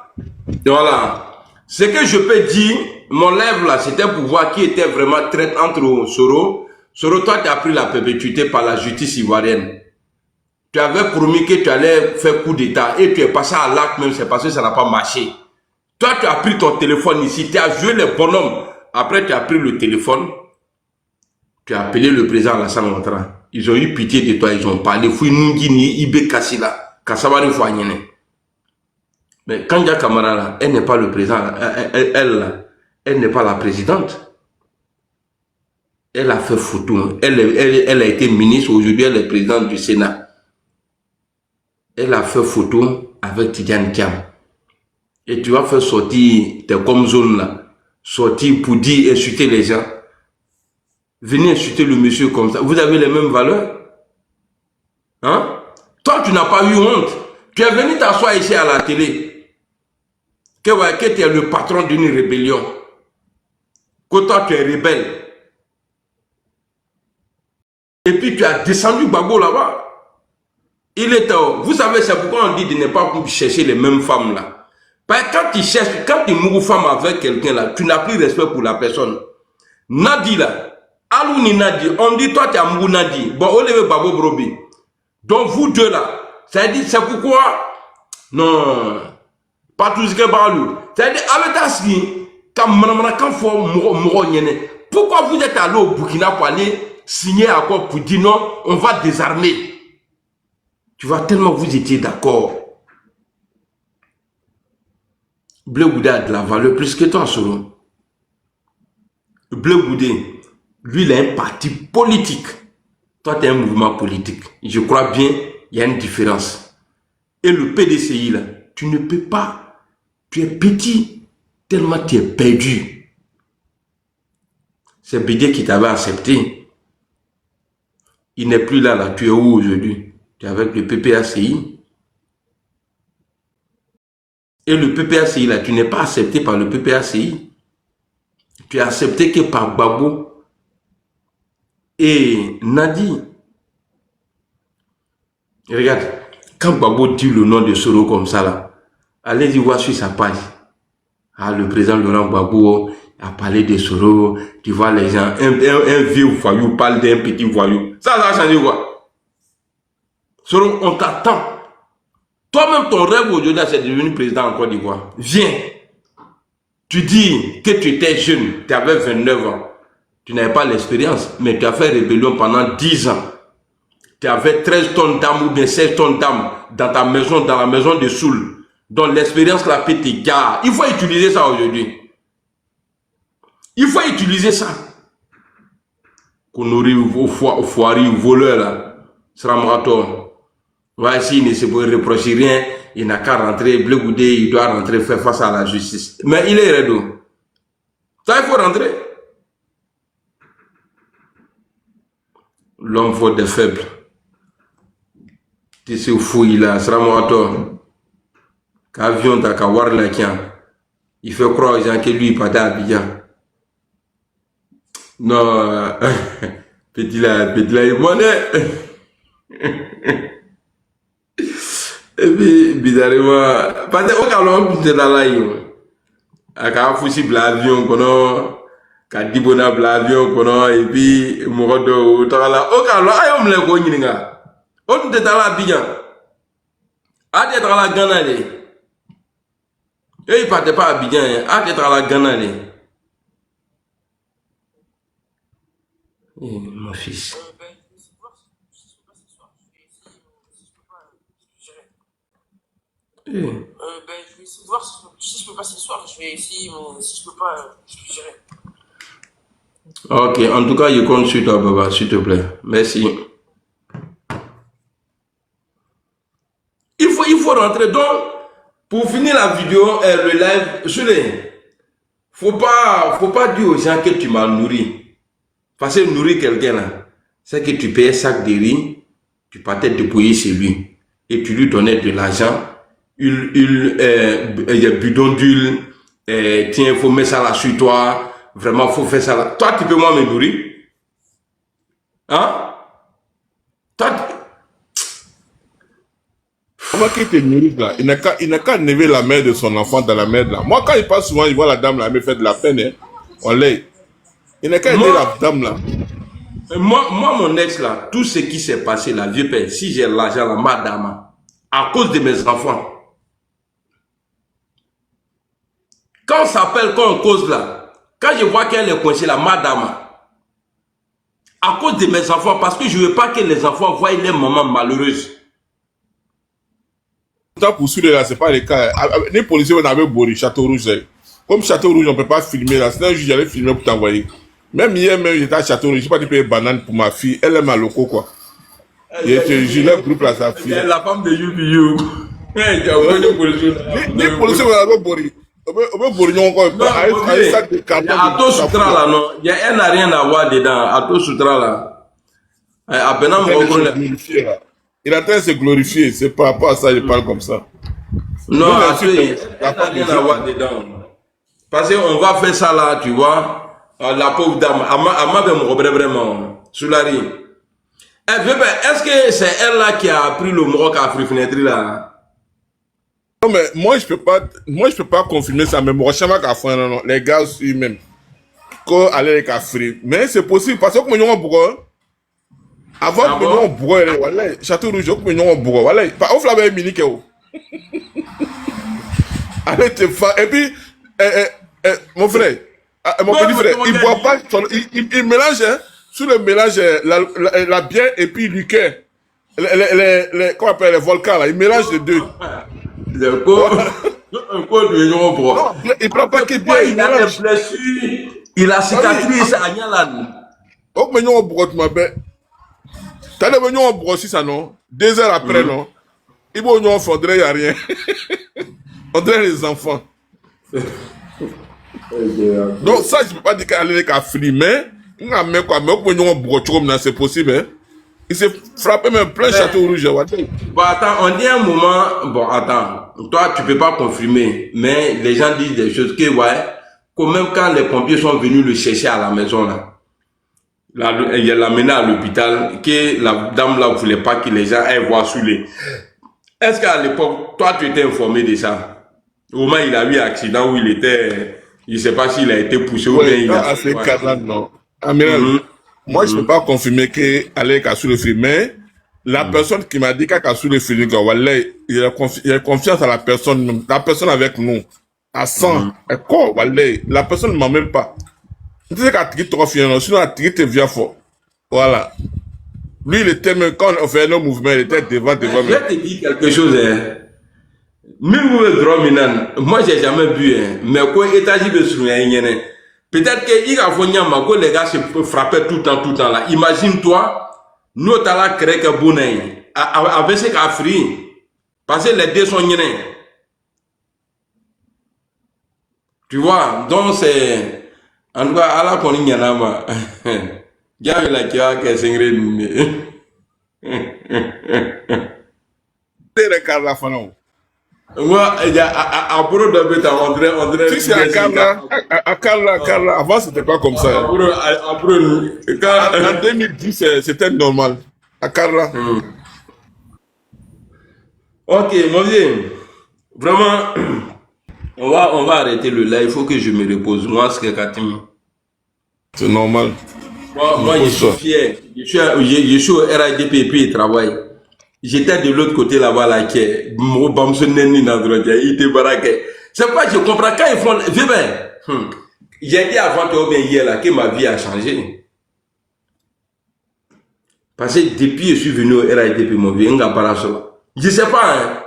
Voilà. Ce que je peux dire, mon lèvre là, c'était pour voir qui était vraiment traite entre Soro. Soro, toi, tu as pris la perpétuité par la justice ivoirienne. Tu avais promis que tu allais faire coup d'État et tu es passé à l'acte même, c'est parce que ça n'a pas marché. Toi, tu as pris ton téléphone ici, tu as joué les bonhommes. Après, tu as pris le téléphone, tu as appelé le président Alassane Ouattara. Ils ont eu pitié de toi, ils ont parlé. Mais Kandia Kamara, là, elle n'est pas le président, elle n'est pas la présidente. Elle a fait photo. Elle a été ministre. Aujourd'hui, elle est présidente du Sénat. Elle a fait photo avec Tidiane Thiam. Et tu vas faire sortir tes comme zone là. Sortir pour dire, insulter les gens. Venez insulter le monsieur comme ça. Vous avez les mêmes valeurs? Hein? Toi, tu n'as pas eu honte. Tu es venu t'asseoir ici à la télé. Que tu es le patron d'une rébellion. Que toi, tu es rebelle. Et puis tu as descendu Gbagbo là-bas. Il est vous savez, c'est pourquoi on dit de ne pas chercher les mêmes femmes là. Parce que quand tu cherches, quand tu mourres femme avec quelqu'un là, tu n'as plus respect pour la personne. Nadi là, Alou ni Nadi, on dit toi tu as mouru Nadi. Bon, on lève Babo Brobi. Donc vous deux là, ça dit c'est pourquoi non, pas tout ce que parle. Ça dit avec ta ski, quand faut mourir, pourquoi vous êtes allé au Burkina pour aller signer un accord pour dire non, on va désarmer. Tu vois, tellement vous étiez d'accord. Bleu Goudé a de la valeur plus que toi, Soro. Bleu Goudé, lui, il a un parti politique. Toi, tu as un mouvement politique. Je crois bien, il y a une différence. Et le PDCI, là, tu ne peux pas. Tu es petit, tellement tu es perdu. C'est Bédié qui t'avait accepté. Il n'est plus là, tu es où aujourd'hui? Tu es avec le PPACI. Et le PPACI, là, tu n'es pas accepté par le PPACI. Tu es accepté que par Gbagbo et Nadi. Regarde, quand Gbagbo dit le nom de Soro comme ça, là, allez-y voir sur sa page. Ah, le président Laurent Gbagbo a parlé de Soro. Tu vois les gens, un vieux voyou parle d'un petit voyou. Ça a changé quoi? Soro, on t'attend. Toi-même, ton rêve aujourd'hui, c'est de devenir président en Côte d'Ivoire. Viens. Tu dis que tu étais jeune, tu avais 29 ans. Tu n'avais pas l'expérience, mais tu as fait rébellion pendant 10 ans. Tu avais 13 tonnes d'âme ou bien 16 tonnes d'âme dans ta maison, dans la maison de Soul. Donc l'expérience la fait tes gars. Il faut utiliser ça aujourd'hui. Il faut utiliser ça. Konori au foiri, au voleur là. Sera marathon. Ouais, s'il ne se reproche rien, il n'a qu'à rentrer, Bleu Goudé, il doit rentrer faire face à la justice. Mais il est redo. Ça, il faut rentrer. L'homme faut des faibles. Tu sais, fouille là, sera marathon. Qu'avion t'as qu'à voir là, il fait croire aux gens que lui, il partait à Abidjan. Non, petit là, il monnaie. Et puis, bizarrement, parce que au Cameroun, tu es dans l'avion. À Kafusi, l'avion, à Dibona, l'avion, et puis, Morodo, au Cameroun, on me l'a connu. On te dans la Abidjan. À t'être à la Ghana. Et il partait pas à Abidjan, à t'être à la Ghana. Mon fils. Je vais essayer de voir si je peux passer ce soir. Je vais essayer, mais si je peux pas, je te dirai. Ok, en tout cas, je compte sur toi, Baba, s'il te plaît. Merci. Il faut rentrer. Donc, pour finir la vidéo, le live, faut pas dire aux gens que tu m'as nourri. Parce que nourrir quelqu'un là, c'est que tu payais un sac de riz, tu partais dépouiller chez lui et tu lui donnais de l'argent. Il y a bidon d'huile, tiens, il faut mettre ça là sur toi, vraiment, il faut faire ça là. Toi, tu peux moi me nourrir? Hein? Toi, Comment qu'il te nourrit là? Il n'a qu'à enlever la mère de son enfant dans la merde là. Moi, quand il passe souvent, il voit la dame là, elle me fait de la peine, hein. On l'aide. Il n'a qu'à aider la dame là. Moi, mon ex là, tout ce qui s'est passé là, vieux père, si j'ai l'argent là, madame, à cause de mes enfants. Quand on s'appelle, quand on cause là, quand je vois qu'elle est coincée là, madame, à cause de mes enfants, parce que je ne veux pas que les enfants voient les mamans malheureuses. Pour celui-là, ce n'est pas le cas. Les policiers, on avait Bori, Château Rouge. Comme Château Rouge, on ne peut pas filmer là. Sinon, j'allais filmer pour t'envoyer. Même hier, j'étais à Château Rouge. Je n'ai pas dit payer banane pour ma fille. Elle aime à loco, quoi. J'ai le groupe là, sa fille. La femme de UBU. Les policiers, on avait Bori. On peut Bori, encore. Il y a Ato Sutra là, non. Elle n'a rien à voir dedans. Ato Sutra là. À Benam, il est en train de se glorifier, c'est par rapport à ça, il parle comme ça. Non, elle n'a rien à voir dedans. Parce qu'on va faire ça là, tu vois. La pauvre dame, vraiment, Soulari. Est-ce que c'est elle là qui a pris le Maroc à Frifenetri là? Non, mais moi, je peux pas confirmer ça, mais moi, je sais pas qu'à faire, non, les gars, eux-mêmes, quand aller avec Afri. Mais c'est possible, parce que, comme nous, on bourre, avant que nous, on bourre, voilà, Château Rouge, comme nous, on bourre, voilà, pas ouf la belle mini, allez, te faire, et puis, mon frère, mon petit frère, il boit pas, il mélange, hein, sous le mélange, la bière et puis le liqueur. Comment on appelle les volcans là, il mélange les deux. Un coup de l'Union Bro. Non, il prend pas que bien, il a des blessures, il a cicatrisé à Nyalan. Oh, mais nous on brosse ma bête. T'as des venus on brosse ça non? 2 heures après non? Il faut nous faudrait y a rien. On dirait les enfants. Donc ça je peux pas dire qu'aller avec Afri, mais mais quoi, mais nous on brosse comme ça c'est possible hein. Il s'est frappé même plein Château Rouge. Bon, attends, on dit un moment, bon, attends, toi, tu peux pas confirmer, mais les gens disent des choses que, ouais, quand même quand les pompiers sont venus le chercher à la maison, là, il l'a mené à l'hôpital, que la dame, là, voulait pas que les gens aillent voir sous les... Est-ce qu'à l'époque, toi, tu étais informé de ça? Au moins, il a eu un accident où il était, je sais pas s'il a été poussé ou bien il a... À ces cas-là, non. Amiral, moi, je ne peux pas confirmer qu'Alec a sous le film, mais la personne qui m'a dit qu'elle a sous le film, il a confiance à la personne avec nous, à 100. Quoi, la personne ne m'en même pas. Tu sais qu'à Tigui, tu fier, sinon à Tigui, tu viens fort. Voilà. Lui, il était même, quand on fait nos mouvements, il était devant. Je vais te dire quelque chose, hein. Moi, j'ai jamais bu, hein. Mais quoi, étage de souvenir, peut-être qu'il a fait les gars se frappaient tout le temps là. Imagine-toi, nous t'as créé que bonnet avec ce qu'a fait parce que les deux sont niais. Tu vois, donc c'est en tout cas à la qu'on y en a ma. Gars la qui a que c'est gré. C'est le cas la fin. Moi, il y a à Boro de Beta, André. Si c'est à Carla, avant c'était pas comme ça. En 2010, c'était normal. À Carla. Ok, mon vieux. Vraiment, on va arrêter le live. Il faut que je me repose. Moi, c'est Katim. C'est normal. Moi, je suis fier. Je suis au RADP et puis il travaille. J'étais de l'autre côté là-bas, là, qui est, c'est pourquoi je comprends quand ils font, j'ai dit avant que bien hier là, que ma vie a changé. Parce que depuis je suis venu au RADP, mon vieux, je sais pas, hein.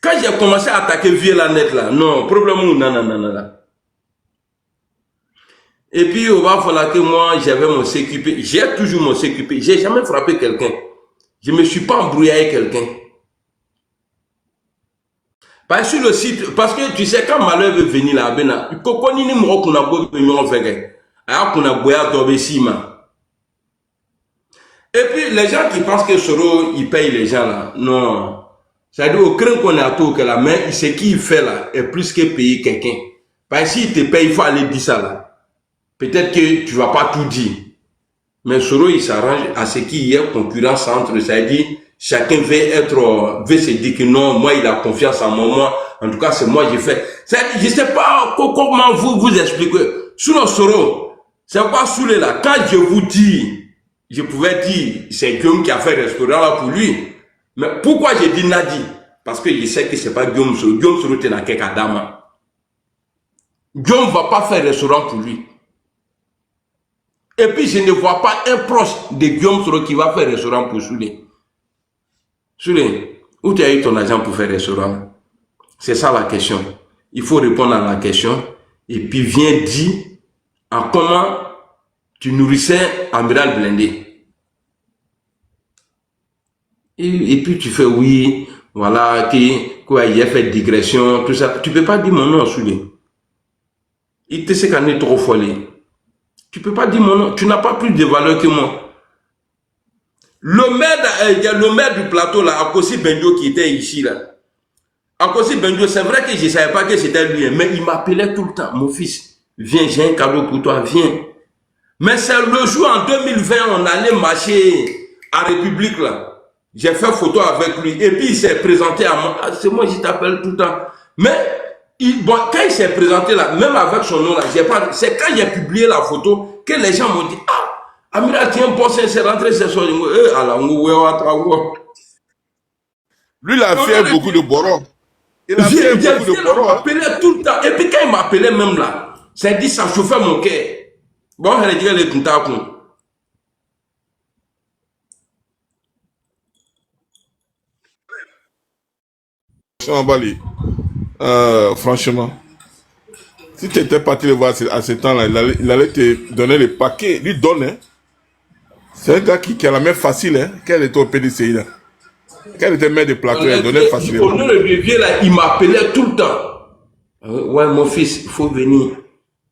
Quand j'ai commencé à attaquer vieux la net là, non, problème ou non. Et puis, il va falloir que moi, j'avais mon CQP, j'ai toujours mon CQP, j'ai jamais frappé quelqu'un. Je ne me suis pas embrouillé avec quelqu'un. Parce que sur le site, parce que tu sais, quand malheur veut venir là, et puis les gens qui pensent que Soro, il paye les gens là, non. Ça veut dire aucun qu'on a tout que la main, ce qu'il fait là est plus que payer quelqu'un. Parce que s'il te paye, il faut aller dire ça là. Peut-être que tu ne vas pas tout dire. Mais Soro, il s'arrange à ce qu'il y ait concurrence entre, c'est-à-dire, chacun veut se dire que non, moi, il a confiance en moi, en tout cas, c'est moi, j'ai fait. Je ne sais pas comment vous expliquer. Sous le Soro, c'est quoi sous les là? Quand je vous dis, je pouvais dire, c'est Guillaume qui a fait le restaurant là pour lui. Mais pourquoi j'ai dit Nadi? Parce que je sais que c'est pas Guillaume Soro. Guillaume Soro, t'es dans quelque dama. Guillaume ne va pas faire restaurant pour lui. Et puis, je ne vois pas un proche de Guillaume Soro qui va faire restaurant pour Soulé. Soulé, où tu as eu ton argent pour faire restaurant? C'est ça la question. Il faut répondre à la question. Et puis, viens dire en comment tu nourrissais Amiral Blindé. Et puis, tu fais oui, voilà, quoi, il a fait digression, tout ça. Tu ne peux pas dire mon nom, Soulé. Il te sait qu'on est trop folie. Tu ne peux pas dire mon nom. Tu n'as pas plus de valeur que moi. Le maire du plateau, là, Akosi Benjo, qui était ici, là. Akosi Benjo, c'est vrai que je ne savais pas que c'était lui, mais il m'appelait tout le temps. Mon fils, viens, j'ai un cadeau pour toi, viens. Mais c'est le jour en 2020, on allait marcher à République là. J'ai fait photo avec lui. Et puis il s'est présenté à moi. Ah, c'est moi qui t'appelle tout le temps. Mais bon, quand il s'est présenté là, même avec son nom là, c'est quand j'ai publié la photo que les gens m'ont dit, ah, Amiral, tiens, bon, c'est rentré ce soir. Lui, il a fait beaucoup de boros. Il a fait beaucoup de boros. Il m'appelait tout le temps. Et puis quand il m'appelait même là, ça dit, ça chauffait mon cœur. Bon, je vais dire les contacts. Franchement, si tu étais parti le voir à ce temps-là, il allait te donner le paquet. Lui donne, hein. C'est un gars qui a la main facile, hein. Quel était au PDCI là. Quel était maître de plateau, il donnait facilement. Au nom de vieux là, il m'appelait tout le temps. Ouais, mon fils, il faut venir.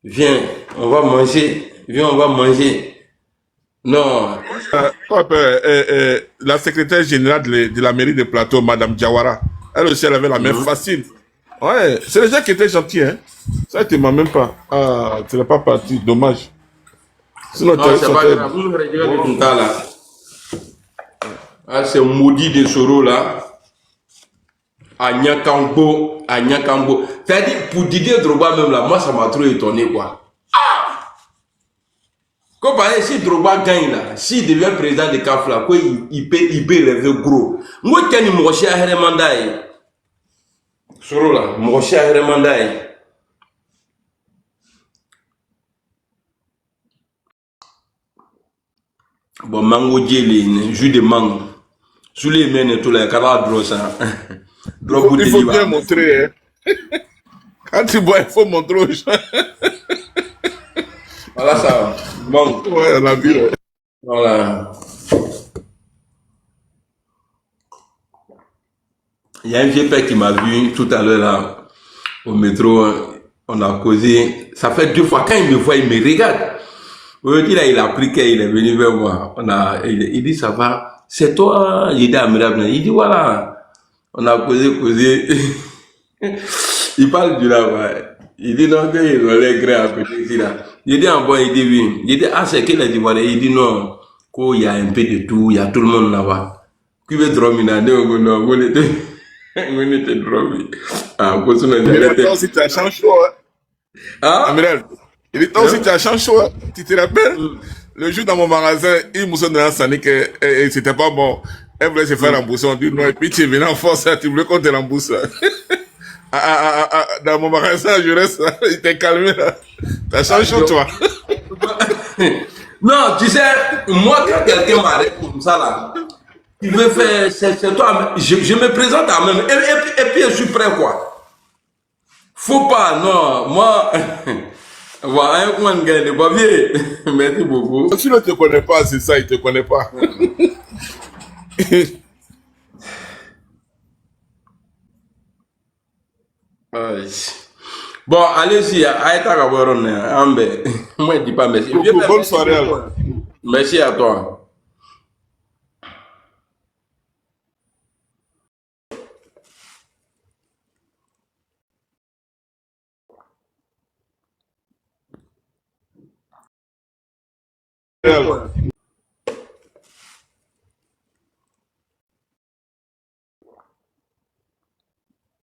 Viens, on va manger. Viens, on va manger. Non. La secrétaire générale de la mairie de Plateau, Madame Diawara, elle aussi, elle avait la main facile. Ouais, c'est les gens qui étaient gentils, hein. Ça, tu m'as même pas. Ah, tu n'es pas parti, dommage. Sinon, non, c'est pas grave. Ah, c'est maudit de Soro là. À Nyakambo. C'est-à-dire, pour Didier Drogba même là, moi, ça m'a trop étonné, quoi. Comme par exemple, si Drogba gagne là, s'il devient président de CAF là, quoi, il peut rêver gros. Moi, je suis mon cher Hermandaï. Soro là, mon cher Hermandaï. Bon, mango jelly, jus de mango. Sous les mains et tout là, ça. Il faut bien montrer, hein. Quand tu bois, il faut montrer aux gens. Voilà ça. Bon. Ouais, on a vu. Voilà. Il y a un vieux père qui m'a vu tout à l'heure là, au métro. On a causé. Ça fait 2 fois. Quand il me voit, il me regarde. Aujourd'hui, là, il a pris qu'il est venu vers moi. Il dit, ça va. C'est toi, il dit Amiral. Il dit, voilà. On a causé. Il parle du là, il dit non, qu'il ont les grès à côté ici là. Il dit en bon, il dit oui. Il dit, ah, c'est qu'il a dit voilà. Il dit non, qu'il y a un peu de tout, il y a tout le monde là-bas. Qui veut dormir là, non, on était dormir. Ah, pour ça, on a dit. Si tu as changé, hein? Amiral, il dit, si tu as changé, tu te rappelles? Le jour dans mon magasin, il m'a dit dans Sani que c'était pas bon. Elle voulait se faire rembourser. On dit non, et puis tu es venu en force, tu voulais qu'on te rembourse. Dans mon magasin, je reste, il t'est calmé là. T'as changé toi. Non, tu sais, moi, quand quelqu'un m'arrête comme ça là, il veut faire, c'est toi, je me présente à même, et puis je suis prêt quoi. Faut pas, non, moi, voilà, un coin de gagne, pas bien. Merci beaucoup. Si tu ne te connais pas, c'est ça, il te connaît pas. Bon, allez-y, Aïta Gaboron, Ambe. Moi, je dis pas merci. Bonne soirée alors. Merci à toi.